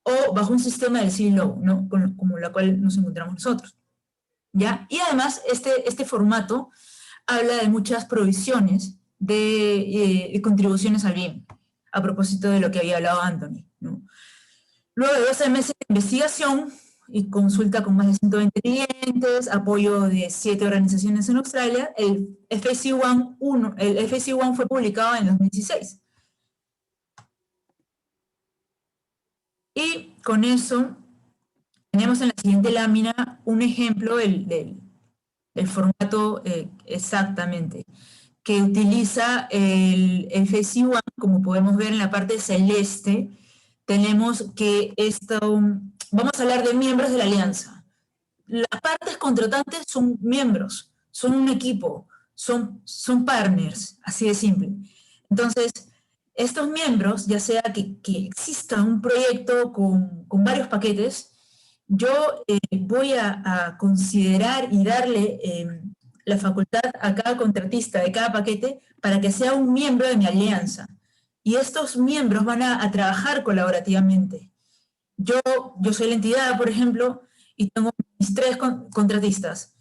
o bajo un sistema del civil law, ¿no? Como la cual nos encontramos nosotros, ¿ya? Y además, este formato habla de muchas provisiones de contribuciones al bien, a propósito de lo que había hablado Anthony, ¿no? Luego de 12 meses de investigación y consulta con más de 120 clientes, apoyo de 7 organizaciones en Australia, el FAC1 fue publicado en 2016. Y con eso tenemos en la siguiente lámina un ejemplo del formato exactamente, que utiliza el FAC1, como podemos ver en la parte celeste. Tenemos que vamos a hablar de miembros de la alianza. Las partes contratantes son miembros, son un equipo, son partners, así de simple. Entonces, estos miembros, ya sea que exista un proyecto con varios paquetes, yo voy a considerar y darle la facultad a cada contratista de cada paquete para que sea un miembro de mi alianza. Y estos miembros van a trabajar colaborativamente. Yo soy la entidad, por ejemplo, y tengo mis 3 contratistas.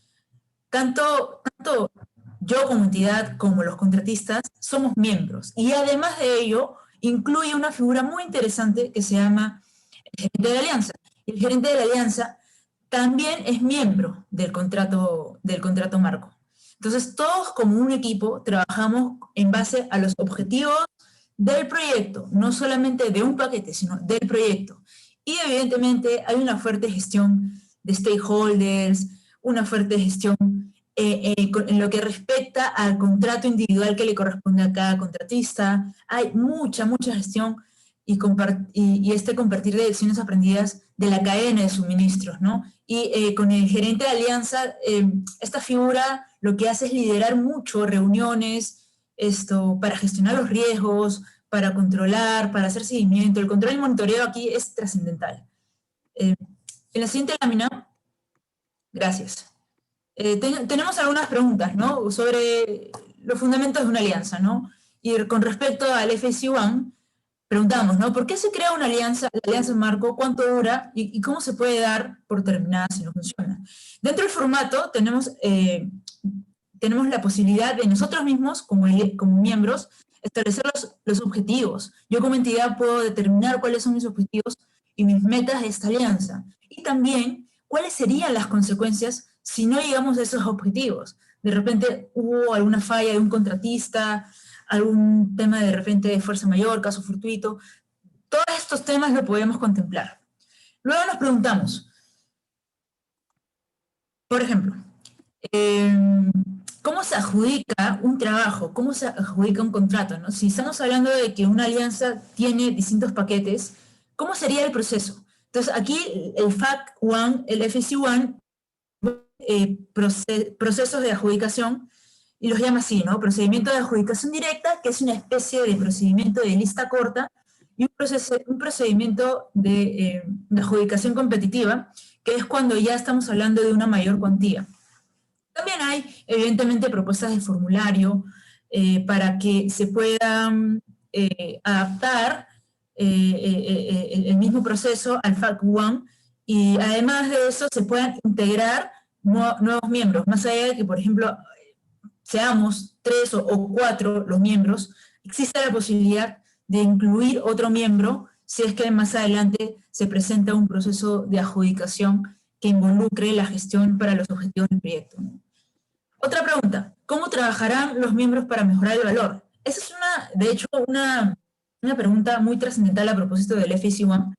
Tanto yo como entidad como los contratistas somos miembros. Y además de ello, incluye una figura muy interesante que se llama el gerente de la alianza. El gerente de la alianza también es miembro del contrato marco. Entonces, todos como un equipo trabajamos en base a los objetivos del proyecto, no solamente de un paquete, sino del proyecto. Y evidentemente hay una fuerte gestión de stakeholders, una fuerte gestión en lo que respecta al contrato individual que le corresponde a cada contratista. Hay mucha gestión y este compartir de lecciones aprendidas de la cadena de suministros, ¿no? Y con el gerente de alianza, esta figura lo que hace es liderar mucho reuniones para gestionar los riesgos, para controlar, para hacer seguimiento. El control y monitoreo aquí es trascendental. En la siguiente lámina, gracias. Tenemos algunas preguntas, ¿no? Sobre los fundamentos de una alianza, ¿no? Y con respecto al FSU1, preguntamos, ¿no? ¿Por qué se crea una alianza, la alianza marco? ¿Cuánto dura? ¿Y cómo se puede dar por terminada si no funciona? Dentro del formato tenemos la posibilidad de nosotros mismos, como miembros, establecer los objetivos. Yo como entidad puedo determinar cuáles son mis objetivos y mis metas de esta alianza. Y también, cuáles serían las consecuencias si no llegamos a esos objetivos. De repente hubo alguna falla de un contratista, algún tema de repente de fuerza mayor, caso fortuito. Todos estos temas lo podemos contemplar. Luego nos preguntamos, por ejemplo, ¿cómo se adjudica un trabajo? ¿Cómo se adjudica un contrato? ¿No? Si estamos hablando de que una alianza tiene distintos paquetes, ¿cómo sería el proceso? Entonces aquí el FAC1, el FSU1, procesos de adjudicación, y los llama así, ¿no? Procedimiento de adjudicación directa, que es una especie de procedimiento de lista corta, y un procedimiento de adjudicación competitiva, que es cuando ya estamos hablando de una mayor cuantía. También hay, evidentemente, propuestas de formulario para que se puedan adaptar el mismo proceso al FAC1, y además de eso se puedan integrar nuevos miembros, más allá de que, por ejemplo, seamos 3 o 4 los miembros, existe la posibilidad de incluir otro miembro si es que más adelante se presenta un proceso de adjudicación que involucre la gestión para los objetivos del proyecto. Otra pregunta, ¿cómo trabajarán los miembros para mejorar el valor? Esa es de hecho, una pregunta muy trascendental a propósito del FSU1,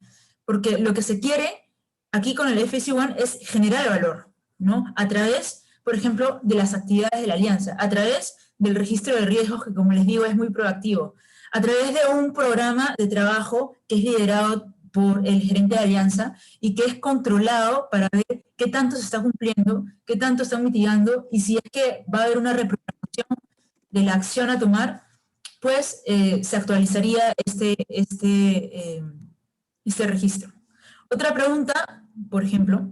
porque lo que se quiere aquí con el FSU1 es generar valor, ¿no? A través, por ejemplo, de las actividades de la alianza, a través del registro de riesgos, que como les digo es muy proactivo, a través de un programa de trabajo que es liderado por el gerente de alianza y que es controlado para ver qué tanto se está cumpliendo, qué tanto está mitigando, y si es que va a haber una reprogramación de la acción a tomar, pues se actualizaría este registro. Otra pregunta, por ejemplo,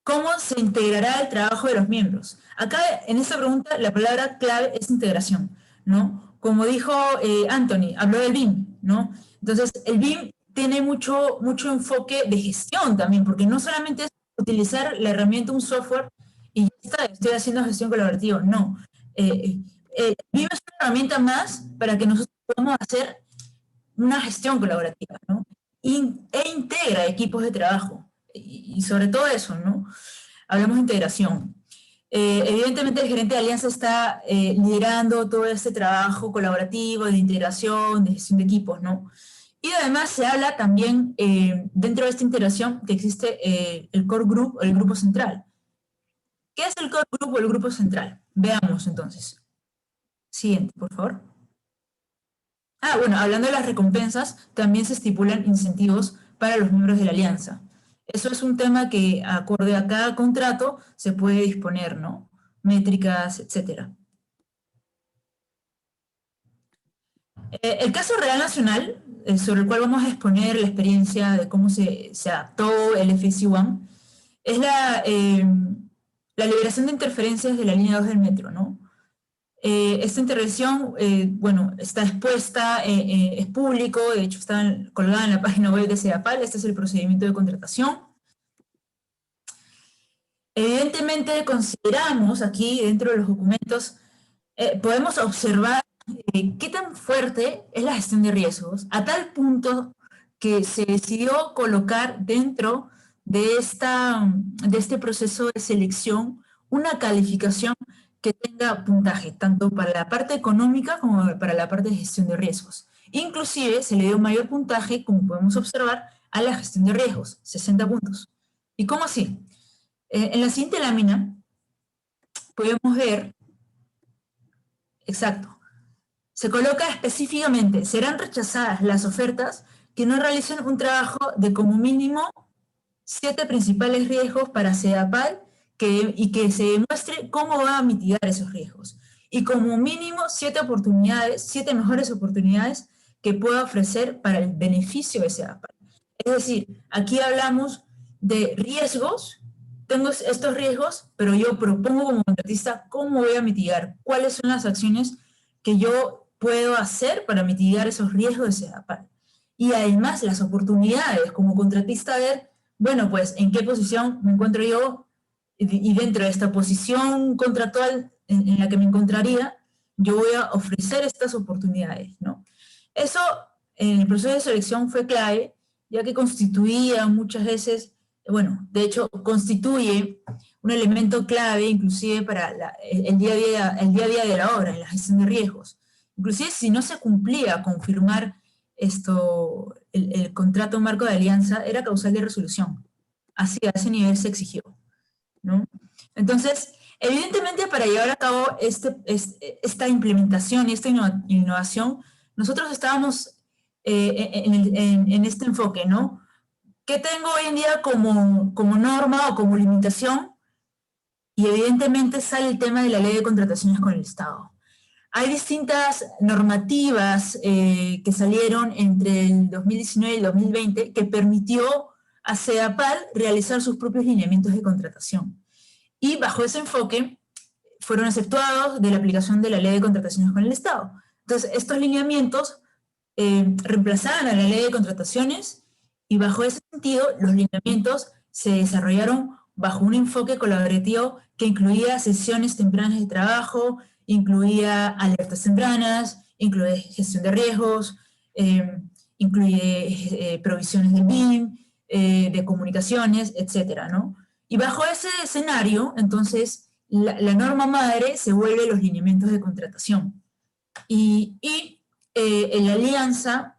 ¿cómo se integrará el trabajo de los miembros? Acá, en esta pregunta, la palabra clave es integración, ¿no? Como dijo Anthony, habló del BIM, ¿no? Entonces, el BIM tiene mucho enfoque de gestión también, porque no solamente es utilizar la herramienta, un software, y ya está, estoy haciendo gestión colaborativa, no. El BIM es una herramienta más para que nosotros podamos hacer una gestión colaborativa, ¿no? E integra equipos de trabajo. Y sobre todo eso, ¿no? Hablamos de integración. Evidentemente el gerente de alianza está liderando todo este trabajo colaborativo, de integración, de gestión de equipos, ¿no? Y además se habla también dentro de esta integración que existe el core group o el grupo central. ¿Qué es el core group o el grupo central? Veamos entonces. Siguiente, por favor. Bueno, hablando de las recompensas, también se estipulan incentivos para los miembros de la alianza. Eso es un tema que, acorde a cada contrato, se puede disponer, ¿no? Métricas, etc. El caso real nacional, sobre el cual vamos a exponer la experiencia de cómo se adaptó el FSU1, es la la liberación de interferencias de la línea 2 del metro, ¿no? Esta intervención, bueno, está expuesta, es público, de hecho está colgada en la página web de CEDAPAL. Este es el procedimiento de contratación. Evidentemente consideramos aquí, dentro de los documentos, podemos observar qué tan fuerte es la gestión de riesgos, a tal punto que se decidió colocar dentro de este proceso de selección una calificación que tenga puntaje, tanto para la parte económica como para la parte de gestión de riesgos. Inclusive se le dio mayor puntaje, como podemos observar, a la gestión de riesgos, 60 puntos. ¿Y cómo así? En la siguiente lámina podemos ver, exacto, se coloca específicamente, serán rechazadas las ofertas que no realicen un trabajo de como mínimo 7 principales riesgos para CEDAPAL y que se demuestre cómo va a mitigar esos riesgos. Y como mínimo 7 oportunidades, 7 mejores oportunidades que pueda ofrecer para el beneficio de CEDAPAL. Es decir, aquí hablamos de riesgos. Tengo estos riesgos, pero yo propongo como contratista cómo voy a mitigar, cuáles son las acciones que yo puedo hacer para mitigar esos riesgos de CEDAPAL. Y además las oportunidades como contratista, ver, bueno, pues en qué posición me encuentro yo, y dentro de esta posición contractual en la que me encontraría, yo voy a ofrecer estas oportunidades, ¿no? Eso en el proceso de selección fue clave, ya que constituía muchas veces, bueno, de hecho constituye un elemento clave inclusive para el día a día de la obra, en la gestión de riesgos. Inclusive si no se cumplía con firmar el contrato marco de alianza, era causal de resolución. Así, a ese nivel se exigió, ¿no? Entonces, evidentemente para llevar a cabo esta implementación y esta innovación, nosotros estábamos en este enfoque, ¿no? ¿Qué tengo hoy en día como norma o como limitación? Y evidentemente sale el tema de la ley de contrataciones con el Estado. Hay distintas normativas que salieron entre el 2019 y el 2020 que permitió a CEDAPAL realizar sus propios lineamientos de contratación. Y bajo ese enfoque fueron exceptuados de la aplicación de la ley de contrataciones con el Estado. Entonces, estos lineamientos reemplazaban a la ley de contrataciones y bajo ese sentido los lineamientos se desarrollaron bajo un enfoque colaborativo que incluía sesiones tempranas de trabajo, incluía alertas tempranas, incluye gestión de riesgos, incluye provisiones del BIM, de comunicaciones, etcétera, ¿no? Y bajo ese escenario, entonces, la norma madre se vuelve los lineamientos de contratación. Y en la alianza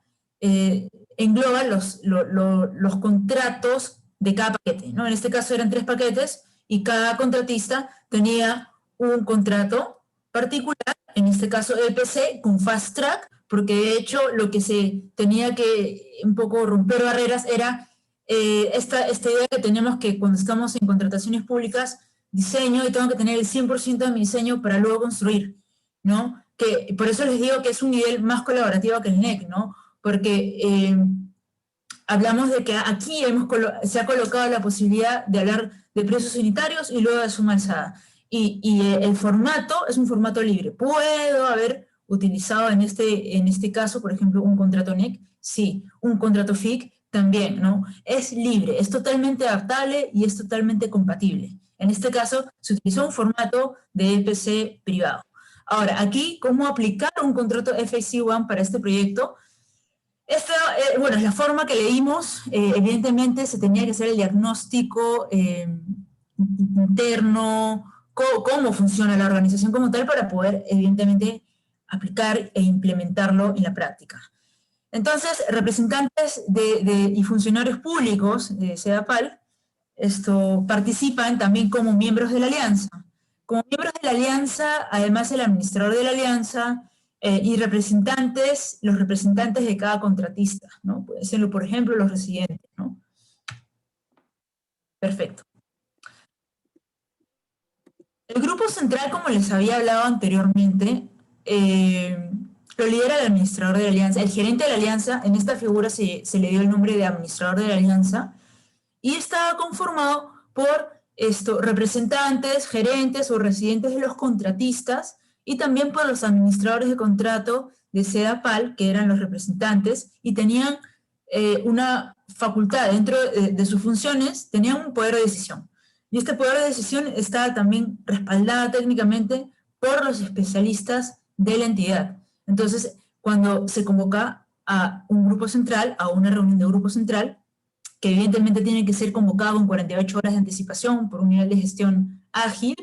engloba los contratos de cada paquete, ¿no? En este caso eran 3 paquetes y cada contratista tenía un contrato particular, en este caso EPC, con Fast Track, porque de hecho lo que se tenía que un poco romper barreras era esta idea que tenemos que cuando estamos en contrataciones públicas, diseño y tengo que tener el 100% de mi diseño para luego construir, ¿no? Que por eso les digo que es un nivel más colaborativo que el NEC, ¿no? Porque hablamos de que aquí se ha colocado la posibilidad de hablar de precios unitarios y luego de suma alzada. Y el formato es un formato libre. ¿Puedo haber utilizado en este caso, por ejemplo, un contrato NEC? Sí. ¿Un contrato FIC? También, ¿no? Es libre, es totalmente adaptable y es totalmente compatible. En este caso, se utilizó un formato de EPC privado. Ahora, aquí, ¿cómo aplicar un contrato FAC1 para este proyecto? Bueno, es la forma que leímos. Evidentemente, se tenía que hacer el diagnóstico interno, cómo funciona la organización como tal, para poder, evidentemente, aplicar e implementarlo en la práctica. Entonces, representantes y funcionarios públicos de CEDAPAL participan también como miembros de la alianza. Como miembros de la alianza, además el administrador de la alianza y los representantes de cada contratista, ¿no? Pueden ser, por ejemplo, los residentes, ¿no? Perfecto. El grupo central, como les había hablado anteriormente, lo lidera el administrador de la alianza, el gerente de la alianza. En esta figura se le dio el nombre de administrador de la alianza, y estaba conformado por representantes, gerentes o residentes de los contratistas, y también por los administradores de contrato de SEDAPAL, que eran los representantes, y tenían una facultad dentro de sus funciones, tenían un poder de decisión. Y este poder de decisión estaba también respaldado técnicamente por los especialistas de la entidad. Entonces, cuando se convoca a un grupo central, a una reunión de grupo central, que evidentemente tiene que ser convocado con 48 horas de anticipación por un nivel de gestión ágil,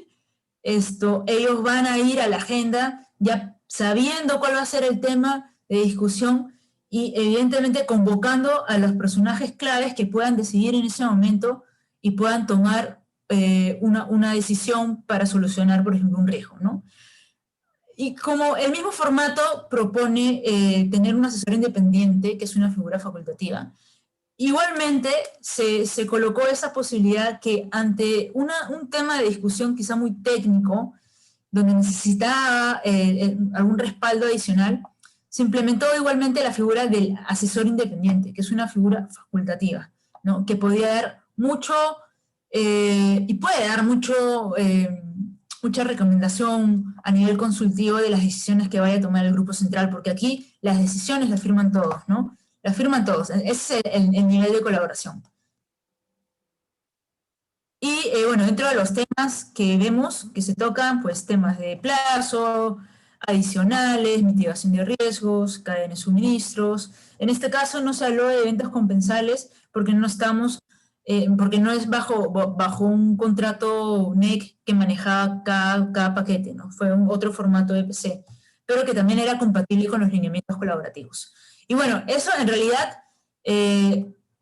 ellos van a ir a la agenda ya sabiendo cuál va a ser el tema de discusión y evidentemente convocando a los personajes claves que puedan decidir en ese momento y puedan tomar una decisión para solucionar, por ejemplo, un riesgo, ¿no? Y como el mismo formato propone tener un asesor independiente, que es una figura facultativa, igualmente se colocó esa posibilidad que ante un tema de discusión quizá muy técnico, donde necesitaba algún respaldo adicional, se implementó igualmente la figura del asesor independiente, que es una figura facultativa, ¿no? Que podía dar mucho, y puede dar mucha recomendación a nivel consultivo de las decisiones que vaya a tomar el grupo central, porque aquí las decisiones las firman todos, ¿no? Las firman todos, ese es el nivel de colaboración. Y bueno, dentro de los temas que vemos que se tocan, pues temas de plazo, adicionales, mitigación de riesgos, cadena de suministros. En este caso no se habló de eventos compensables porque no estamos, porque no es bajo un contrato NEC que manejaba cada paquete, ¿no? Fue otro formato de EPC, pero que también era compatible con los lineamientos colaborativos. Y bueno, eso en realidad,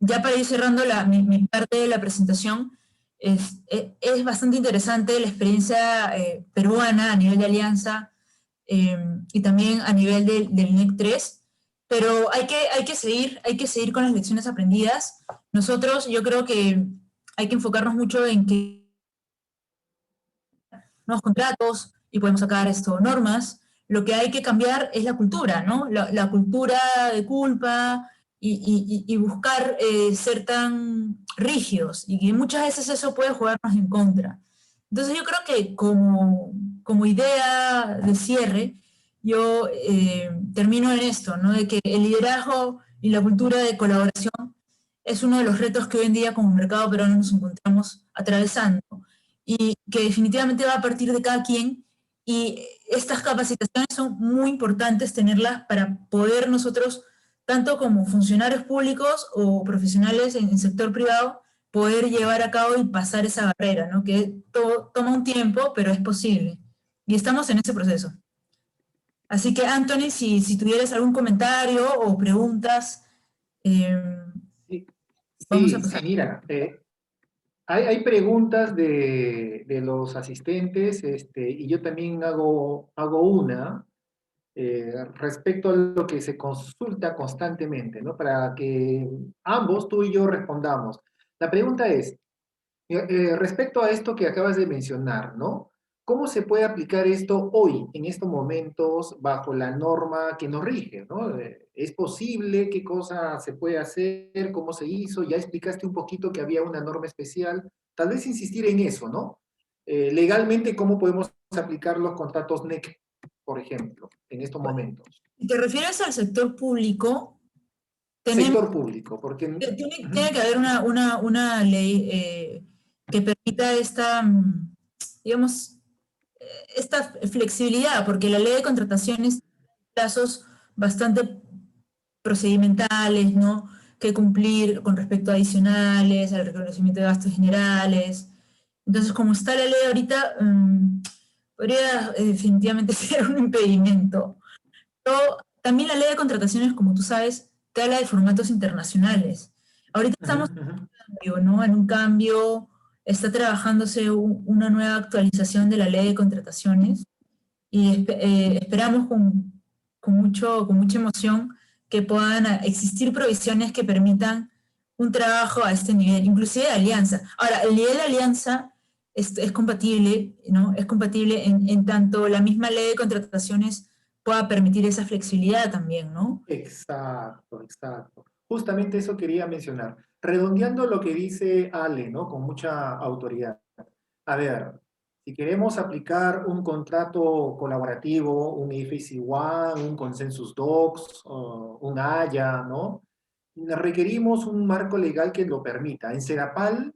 ya para ir cerrando mi parte de la presentación, es bastante interesante la experiencia peruana a nivel de alianza y también a nivel del NEC 3, pero hay que seguir con las lecciones aprendidas. Nosotros, yo creo que hay que enfocarnos mucho en que nuevos contratos y podemos sacar normas. Lo que hay que cambiar es la cultura, ¿no? La cultura de culpa y buscar ser tan rígidos y que muchas veces eso puede jugarnos en contra. Entonces yo creo que como idea de cierre, yo termino en esto, ¿no? De que el liderazgo y la cultura de colaboración es uno de los retos que hoy en día como mercado peruano nos encontramos atravesando y que definitivamente va a partir de cada quien, y estas capacitaciones son muy importantes tenerlas para poder nosotros, tanto como funcionarios públicos o profesionales en el sector privado, poder llevar a cabo y pasar esa barrera, ¿no? Que todo toma un tiempo, pero es posible. Y estamos en ese proceso. Así que, Anthony, si tuvieras algún comentario o preguntas, Sí, vamos a sí, pasar. mira, hay preguntas de los asistentes, y yo también hago una respecto a lo que se consulta constantemente, ¿no? Para que ambos, tú y yo, respondamos. La pregunta es, respecto a esto que acabas de mencionar, ¿no? ¿Cómo se puede aplicar esto hoy, en estos momentos, bajo la norma que nos rige, ¿no? ¿Es posible? ¿Qué cosa se puede hacer? ¿Cómo se hizo? Ya explicaste un poquito que había una norma especial. Tal vez insistir en eso, ¿no? Legalmente, ¿cómo podemos aplicar los contratos NEC, por ejemplo, en estos momentos? Si te refieres al sector público, tenemos Sector público, porque... tiene que haber una ley que permita digamos, esta flexibilidad, porque la ley de contrataciones tiene plazos bastante procedimentales, ¿no? Que cumplir con respecto a adicionales, al reconocimiento de gastos generales. Entonces, como está la ley ahorita, podría definitivamente ser un impedimento. Pero también la ley de contrataciones, como tú sabes, te habla de formatos internacionales. Ahorita estamos ¿no? En un cambio, está trabajándose una nueva actualización de la ley de contrataciones y esperamos con mucha emoción que puedan existir provisiones que permitan un trabajo a este nivel, inclusive de alianza. Ahora, el nivel de alianza es compatible, ¿no? Es compatible en tanto la misma ley de contrataciones pueda permitir esa flexibilidad también, ¿no? Exacto, exacto. Justamente eso quería mencionar. Redondeando lo que dice Ale, ¿no? Con mucha autoridad. A ver, si queremos aplicar un contrato colaborativo, un EFC One, un Consensus Docs, o un Haya, ¿no? Requerimos un marco legal que lo permita. En Serapal,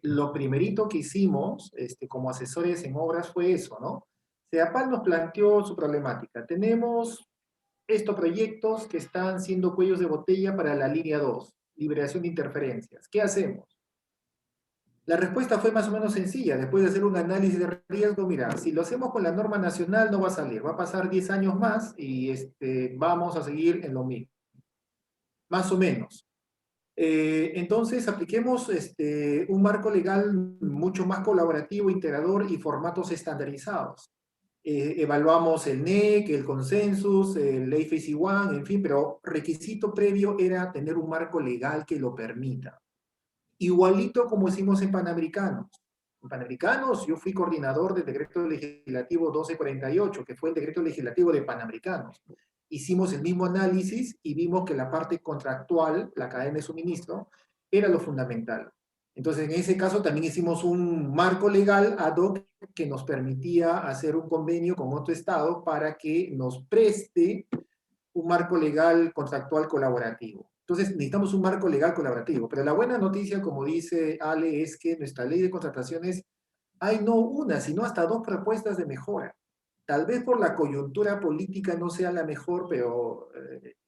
lo primerito que hicimos como asesores en obras fue eso, ¿no? Serapal nos planteó su problemática. Tenemos estos proyectos que están siendo cuellos de botella para la línea 2, liberación de interferencias. ¿Qué hacemos? La respuesta fue más o menos sencilla. Después de hacer un análisis de riesgo, mira, si lo hacemos con la norma nacional no va a salir, va a pasar 10 años más y vamos a seguir en lo mismo, más o menos. Entonces, apliquemos un marco legal mucho más colaborativo, integrador y formatos estandarizados. Evaluamos el NEC, el Consensus, el AFC One, en fin, pero requisito previo era tener un marco legal que lo permita. Igualito como hicimos en Panamericanos. En Panamericanos yo fui coordinador del decreto legislativo 1248, que fue el decreto legislativo de Panamericanos. Hicimos el mismo análisis y vimos que la parte contractual, la cadena de suministro, era lo fundamental. Entonces, en ese caso también hicimos un marco legal ad hoc que nos permitía hacer un convenio con otro estado para que nos preste un marco legal contractual colaborativo. Entonces, necesitamos un marco legal colaborativo. Pero la buena noticia, como dice Ale, es que nuestra ley de contrataciones hay no una, sino hasta dos propuestas de mejora. Tal vez por la coyuntura política no sea la mejor, pero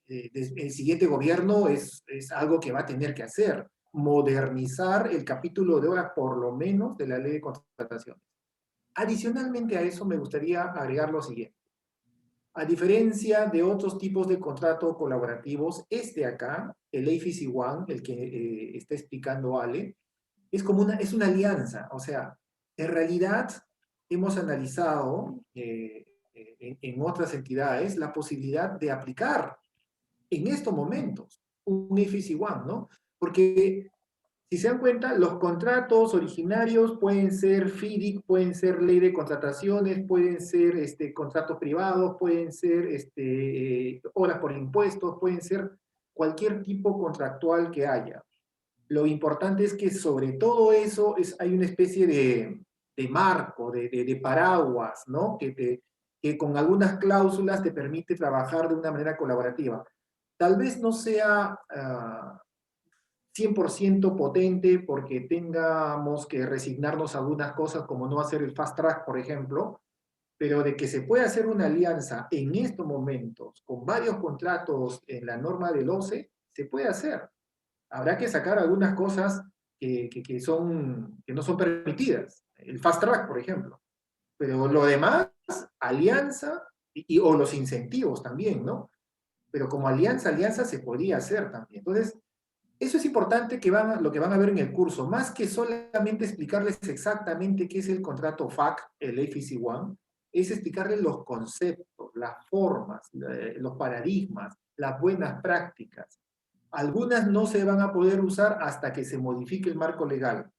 el siguiente gobierno es algo que va a tener que hacer. Modernizar el capítulo de horas, por lo menos, de la ley de contrataciones. Adicionalmente a eso, me gustaría agregar lo siguiente. A diferencia de otros tipos de contratos colaborativos, acá, el AFC One, el que está explicando Ale, es como es una alianza. O sea, en realidad hemos analizado en otras entidades la posibilidad de aplicar en estos momentos un AFC One, ¿no? Porque si se dan cuenta, los contratos originarios pueden ser FIDIC, pueden ser ley de contrataciones, pueden ser contratos privados, pueden ser horas por impuestos, pueden ser cualquier tipo contractual que haya. Lo importante es que sobre todo eso hay una especie de marco, de paraguas, ¿no? Que con algunas cláusulas te permite trabajar de una manera colaborativa. Tal vez no sea 100% potente porque tengamos que resignarnos a algunas cosas como no hacer el fast track, por ejemplo, pero de que se puede hacer una alianza en estos momentos con varios contratos en la norma del OCE, se puede hacer. Habrá que sacar algunas cosas que no son permitidas. El fast track, por ejemplo. Pero lo demás, alianza o los incentivos también, ¿no? Pero como alianza se podría hacer también. Entonces, eso es importante lo que van a ver en el curso, más que solamente explicarles exactamente qué es el contrato FAC, el AFC One, es explicarles los conceptos, las formas, los paradigmas, las buenas prácticas. Algunas no se van a poder usar hasta que se modifique el marco legal,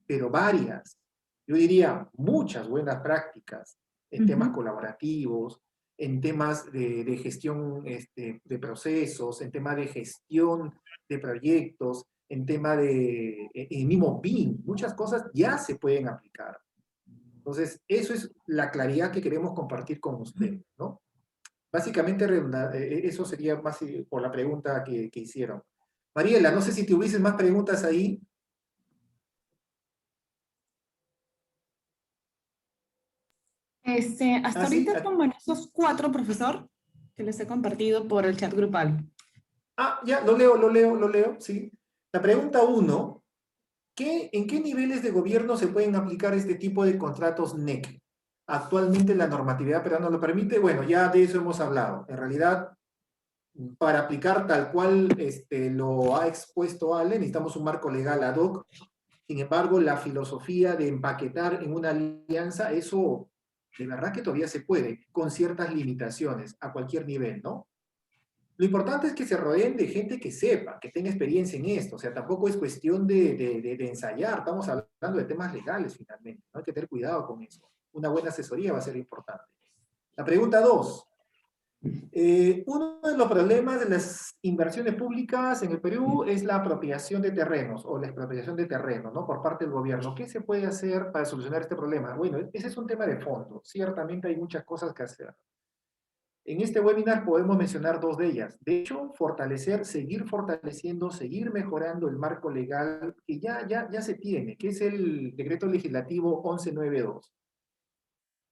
pero varias, yo diría muchas buenas prácticas en temas colaborativos, en temas de gestión de procesos, en temas de gestión de proyectos, en tema el mismo BIM, muchas cosas ya se pueden aplicar. Entonces, eso es la claridad que queremos compartir con ustedes, ¿no? Básicamente, eso sería más por la pregunta que hicieron. Mariela, no sé si tuvieses más preguntas ahí. Hasta ahorita son esos 4, profesor, que les he compartido por el chat grupal. Ya, lo leo, sí. La pregunta 1, ¿en qué niveles de gobierno se pueden aplicar este tipo de contratos NEC? Actualmente la normatividad peruana lo permite. Bueno, ya de eso hemos hablado. En realidad, para aplicar tal cual lo ha expuesto Ale, necesitamos un marco legal ad hoc. Sin embargo, la filosofía de empaquetar en una alianza, eso de verdad que todavía se puede, con ciertas limitaciones, a cualquier nivel, ¿no? Lo importante es que se rodeen de gente que sepa, que tenga experiencia en esto. O sea, tampoco es cuestión de ensayar. Estamos hablando de temas legales, finalmente, ¿no? Hay que tener cuidado con eso. Una buena asesoría va a ser importante. La pregunta 2. Uno de los problemas de las inversiones públicas en el Perú es la apropiación de terrenos o la expropiación de terrenos, ¿no? Por parte del gobierno. ¿Qué se puede hacer para solucionar este problema? Bueno, ese es un tema de fondo. Ciertamente hay muchas cosas que hacer. En este webinar podemos mencionar dos de ellas. De hecho, seguir fortaleciendo, seguir mejorando el marco legal que ya se tiene, que es el decreto legislativo 1192.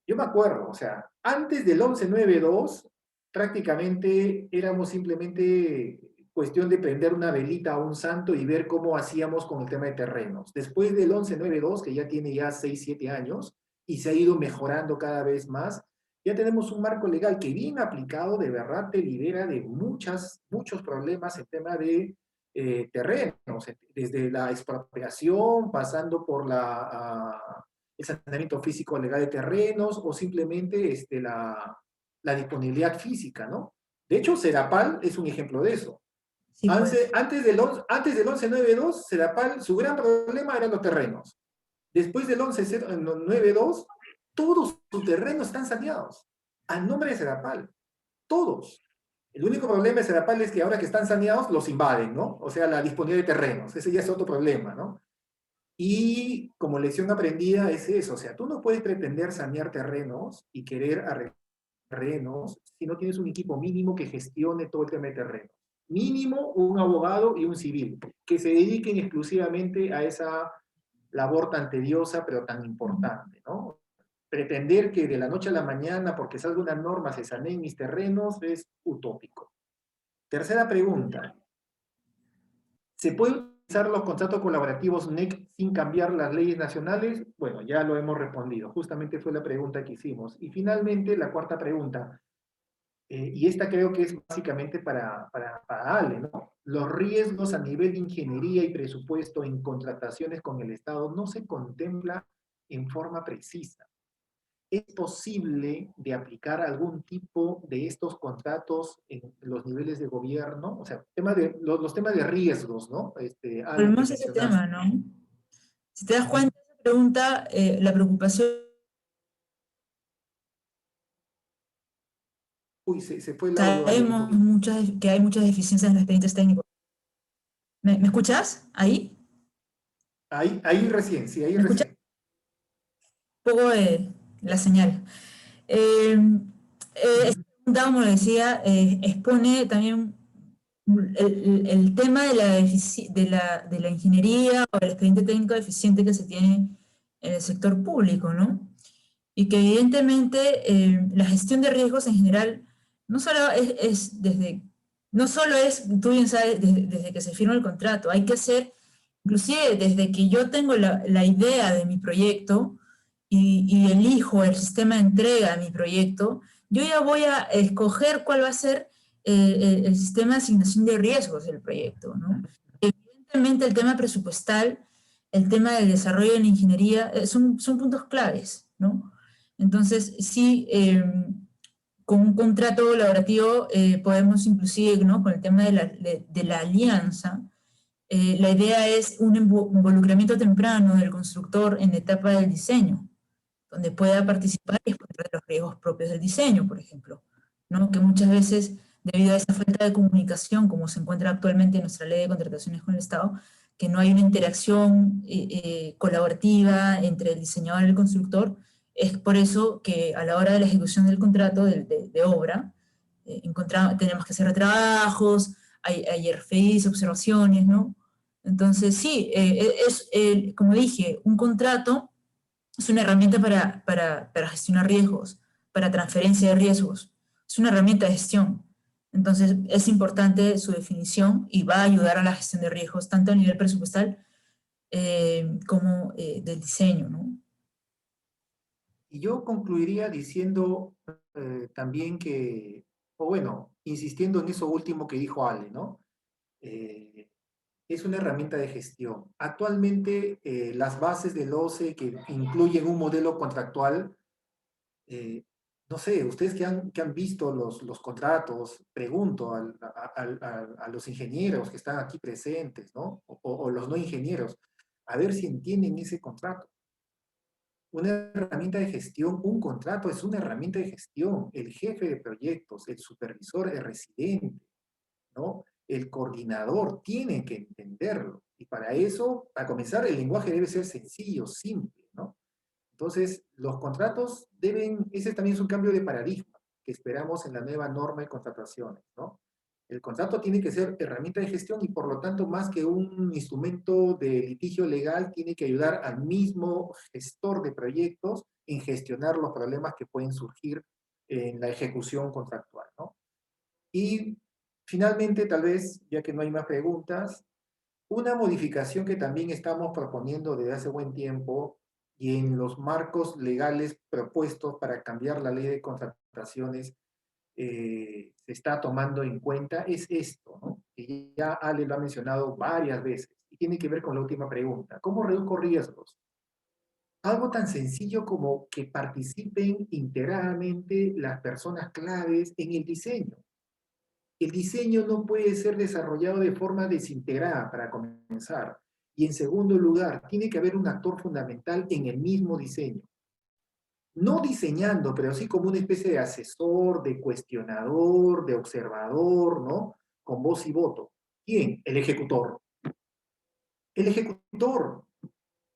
Yo me acuerdo, o sea, antes del 1192, prácticamente éramos simplemente cuestión de prender una velita a un santo y ver cómo hacíamos con el tema de terrenos. Después del 1192, que ya tiene ya 6, 7 años, y se ha ido mejorando cada vez más, ya tenemos un marco legal que bien aplicado de verdad te libera de muchos problemas en tema de terrenos, desde la expropiación, pasando por el saneamiento físico legal de terrenos o simplemente la disponibilidad física, ¿no? De hecho, Serapal es un ejemplo de eso. Sí, pues. Antes del 1192, Serapal, su gran problema eran los terrenos. Después del 1192, todos sus terrenos están saneados, a nombre de Serapal, todos. El único problema de Serapal es que ahora que están saneados, los invaden, ¿no? O sea, la disponibilidad de terrenos, ese ya es otro problema, ¿no? Y como lección aprendida es eso, o sea, tú no puedes pretender sanear terrenos y querer arreglar terrenos si no tienes un equipo mínimo que gestione todo el tema de terrenos. Mínimo un abogado y un civil, que se dediquen exclusivamente a esa labor tan tediosa pero tan importante, ¿no? Pretender que de la noche a la mañana, porque salga una norma, se saneen mis terrenos, es utópico. Tercera pregunta, ¿se puede utilizar los contratos colaborativos NEC sin cambiar las leyes nacionales? Bueno, ya lo hemos respondido. Justamente fue la pregunta que hicimos. Y finalmente, la cuarta pregunta, y esta creo que es básicamente para Ale, ¿no? Los riesgos a nivel de ingeniería y presupuesto en contrataciones con el Estado no se contempla en forma precisa. ¿Es posible de aplicar algún tipo de estos contratos en los niveles de gobierno? O sea, los temas de riesgos, ¿no? Ale, que Volvemos a ese tema, mencionaste. ¿no? Si te das Ujú. cuenta, esa pregunta, la preocupación, Uy, se fue el audio, Ale, un sabemos poquito. que hay muchas deficiencias en los expedientes técnicos. ¿Me escuchas? ¿Ahí? Ahí recién, sí, ahí ¿Me escuchas? recién. Un poco de la señal. Eh, Esta Ujú. pregunta, como le decía, expone también el tema de de la ingeniería o el expediente técnico deficiente que se tiene en el sector público, ¿no? Y que evidentemente la gestión de riesgos en general no solo no solo es, tú bien sabes, desde que se firma el contrato, hay que hacer, inclusive desde que yo tengo la idea de mi proyecto y elijo el sistema de entrega de mi proyecto, yo ya voy a escoger cuál va a ser el sistema de asignación de riesgos del proyecto, ¿no? Evidentemente el tema presupuestal, el tema del desarrollo de la ingeniería, son puntos claves, ¿no? Entonces, sí, con un contrato colaborativo podemos inclusive, ¿no? Con el tema de la alianza, la idea es un involucramiento temprano del constructor en la etapa del diseño, donde pueda participar y exponer los riesgos propios del diseño, por ejemplo, ¿no? Que muchas veces, debido a esa falta de comunicación, como se encuentra actualmente en nuestra ley de contrataciones con el Estado, que no hay una interacción colaborativa entre el diseñador y el constructor, es por eso que a la hora de la ejecución del contrato de obra, tenemos que hacer trabajos, hay RFIs, observaciones, ¿no? Entonces, sí, como dije, un contrato es una herramienta para gestionar riesgos, para transferencia de riesgos. Es una herramienta de gestión. Entonces, es importante su definición y va a ayudar a la gestión de riesgos, tanto a nivel presupuestal como del diseño, ¿no? Y yo concluiría diciendo también o bueno, insistiendo en eso último que dijo Ale, ¿no? Eh, es una herramienta de gestión. Actualmente, las bases del OCE que incluyen un modelo contractual, eh, no sé, ustedes que han visto los contratos, pregunto a los ingenieros que están aquí presentes, ¿no? O los no ingenieros, a ver si entienden ese contrato. Una herramienta de gestión, un contrato es una herramienta de gestión. El jefe de proyectos, el supervisor, el residente, ¿no? El coordinador tiene que entenderlo. Y para eso, para comenzar, el lenguaje debe ser sencillo, simple, ¿no? Entonces, los contratos deben, ese también es un cambio de paradigma que esperamos en la nueva norma de contrataciones, ¿no? El contrato tiene que ser herramienta de gestión y por lo tanto, más que un instrumento de litigio legal, tiene que ayudar al mismo gestor de proyectos en gestionar los problemas que pueden surgir en la ejecución contractual, ¿no? Y finalmente, tal vez, ya que no hay más preguntas, una modificación que también estamos proponiendo desde hace buen tiempo y en los marcos legales propuestos para cambiar la ley de contrataciones se está tomando en cuenta es esto, ¿no? Que ya Ale lo ha mencionado varias veces y tiene que ver con la última pregunta. ¿Cómo reduzco riesgos? Algo tan sencillo como que participen integradamente las personas claves en el diseño. El diseño no puede ser desarrollado de forma desintegrada para comenzar. Y en segundo lugar, tiene que haber un actor fundamental en el mismo diseño. No diseñando, pero sí como una especie de asesor, de cuestionador, de observador, ¿no? Con voz y voto. ¿Quién? El ejecutor. El ejecutor.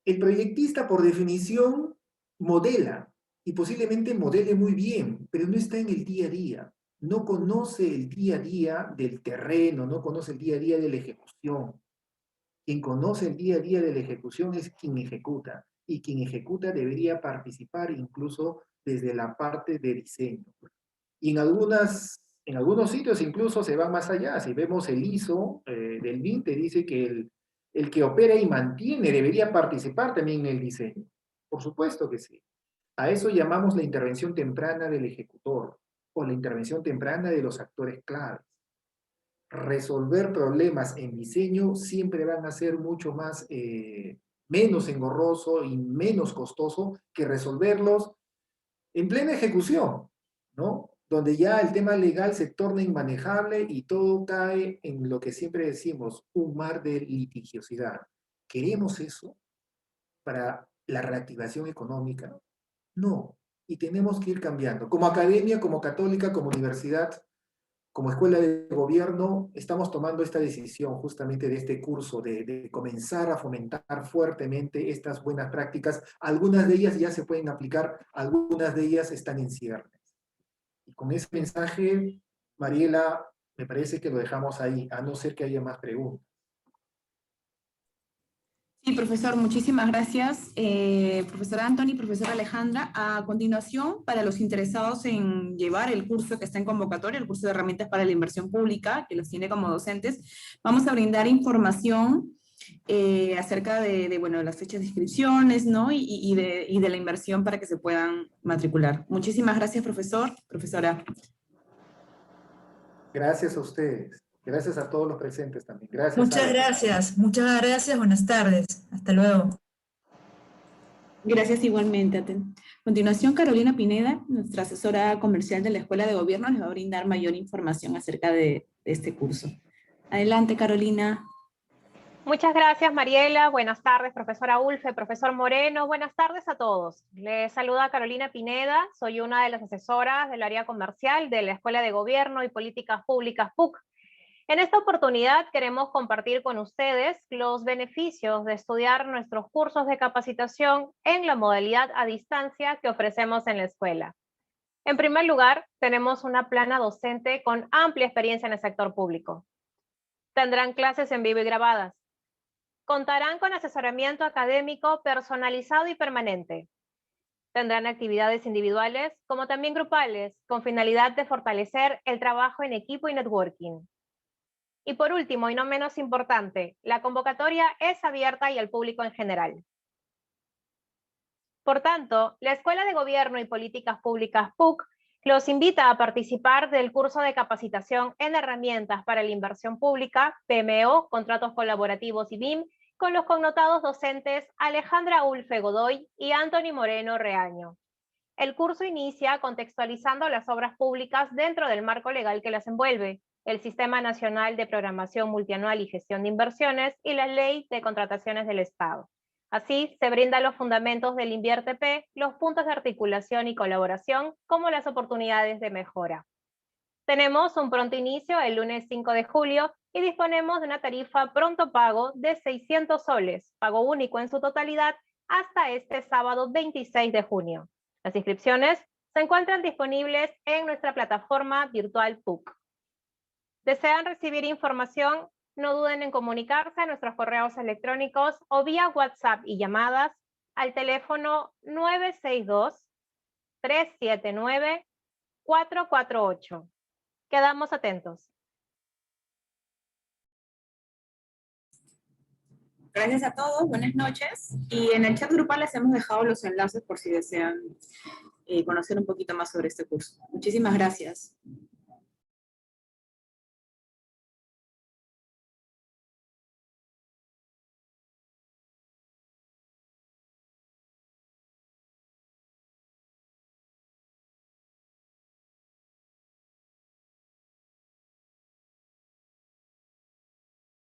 El proyectista, por definición, modela y posiblemente modele muy bien, pero no está en el día a día. No conoce el día a día del terreno, no conoce el día a día de la ejecución. Quien conoce el día a día de la ejecución es quien ejecuta, y quien ejecuta debería participar incluso desde la parte de diseño. Y en algunos sitios incluso se va más allá. Si vemos el ISO del BIM, te dice que el que opera y mantiene debería participar también en el diseño. Por supuesto que sí. A eso llamamos la intervención temprana del ejecutor o la intervención temprana de los actores claves. Resolver problemas en diseño siempre van a ser mucho más, menos engorroso y menos costoso que resolverlos en plena ejecución, ¿no? Donde ya el tema legal se torna inmanejable y todo cae en lo que siempre decimos, un mar de litigiosidad. ¿Queremos eso para la reactivación económica? No. Y tenemos que ir cambiando. Como academia, como católica, como universidad, como escuela de gobierno, estamos tomando esta decisión justamente de este curso, de comenzar a fomentar fuertemente estas buenas prácticas. Algunas de ellas ya se pueden aplicar, algunas de ellas están en ciernes. Y con ese mensaje, Mariela, me parece que lo dejamos ahí, a no ser que haya más preguntas. Sí, profesor, muchísimas gracias. Profesor Anthony, profesora Alejandra, a continuación, para los interesados en llevar el curso que está en convocatoria, el curso de herramientas para la inversión pública, que los tiene como docentes, vamos a brindar información acerca bueno, de las fechas de inscripciones, ¿no? Y de la inversión para que se puedan matricular. Muchísimas gracias, profesor, profesora. Gracias a ustedes. Gracias a todos los presentes también. Gracias, Ale. Muchas gracias, buenas tardes, hasta luego. Gracias igualmente. A continuación, Carolina Pineda, nuestra asesora comercial de la Escuela de Gobierno, les va a brindar mayor información acerca de este curso. Adelante, Carolina. Muchas gracias, Mariela. Buenas tardes, profesora Ulfe, profesor Moreno. Buenas tardes a todos. Les saluda Carolina Pineda. Soy una de las asesoras del área comercial de la Escuela de Gobierno y Políticas Públicas PUC. En esta oportunidad queremos compartir con ustedes los beneficios de estudiar nuestros cursos de capacitación en la modalidad a distancia que ofrecemos en la escuela. En primer lugar, tenemos una plana docente con amplia experiencia en el sector público. Tendrán clases en vivo y grabadas. Contarán con asesoramiento académico personalizado y permanente. Tendrán actividades individuales como también grupales, con finalidad de fortalecer el trabajo en equipo y networking. Y por último, y no menos importante, la convocatoria es abierta y al público en general. Por tanto, la Escuela de Gobierno y Políticas Públicas PUC los invita a participar del curso de capacitación en herramientas para la inversión pública, PMO, contratos colaborativos y BIM, con los connotados docentes Alejandra Ulfe Godoy y Anthony Moreno Reaño. El curso inicia contextualizando las obras públicas dentro del marco legal que las envuelve, el Sistema Nacional de Programación Multianual y Gestión de Inversiones y la Ley de Contrataciones del Estado. Así, se brindan los fundamentos del INVIERTE-P, los puntos de articulación y colaboración, como las oportunidades de mejora. Tenemos un pronto inicio el lunes 5 de julio y disponemos de una tarifa pronto pago de 600 soles, pago único en su totalidad, hasta este sábado 26 de junio. Las inscripciones se encuentran disponibles en nuestra plataforma virtual PUC. ¿Desean recibir información? No duden en comunicarse a nuestros correos electrónicos o vía WhatsApp y llamadas al teléfono 962-379-448. Quedamos atentos. Gracias a todos, buenas noches. Y en el chat grupal les hemos dejado los enlaces por si desean conocer un poquito más sobre este curso. Muchísimas gracias.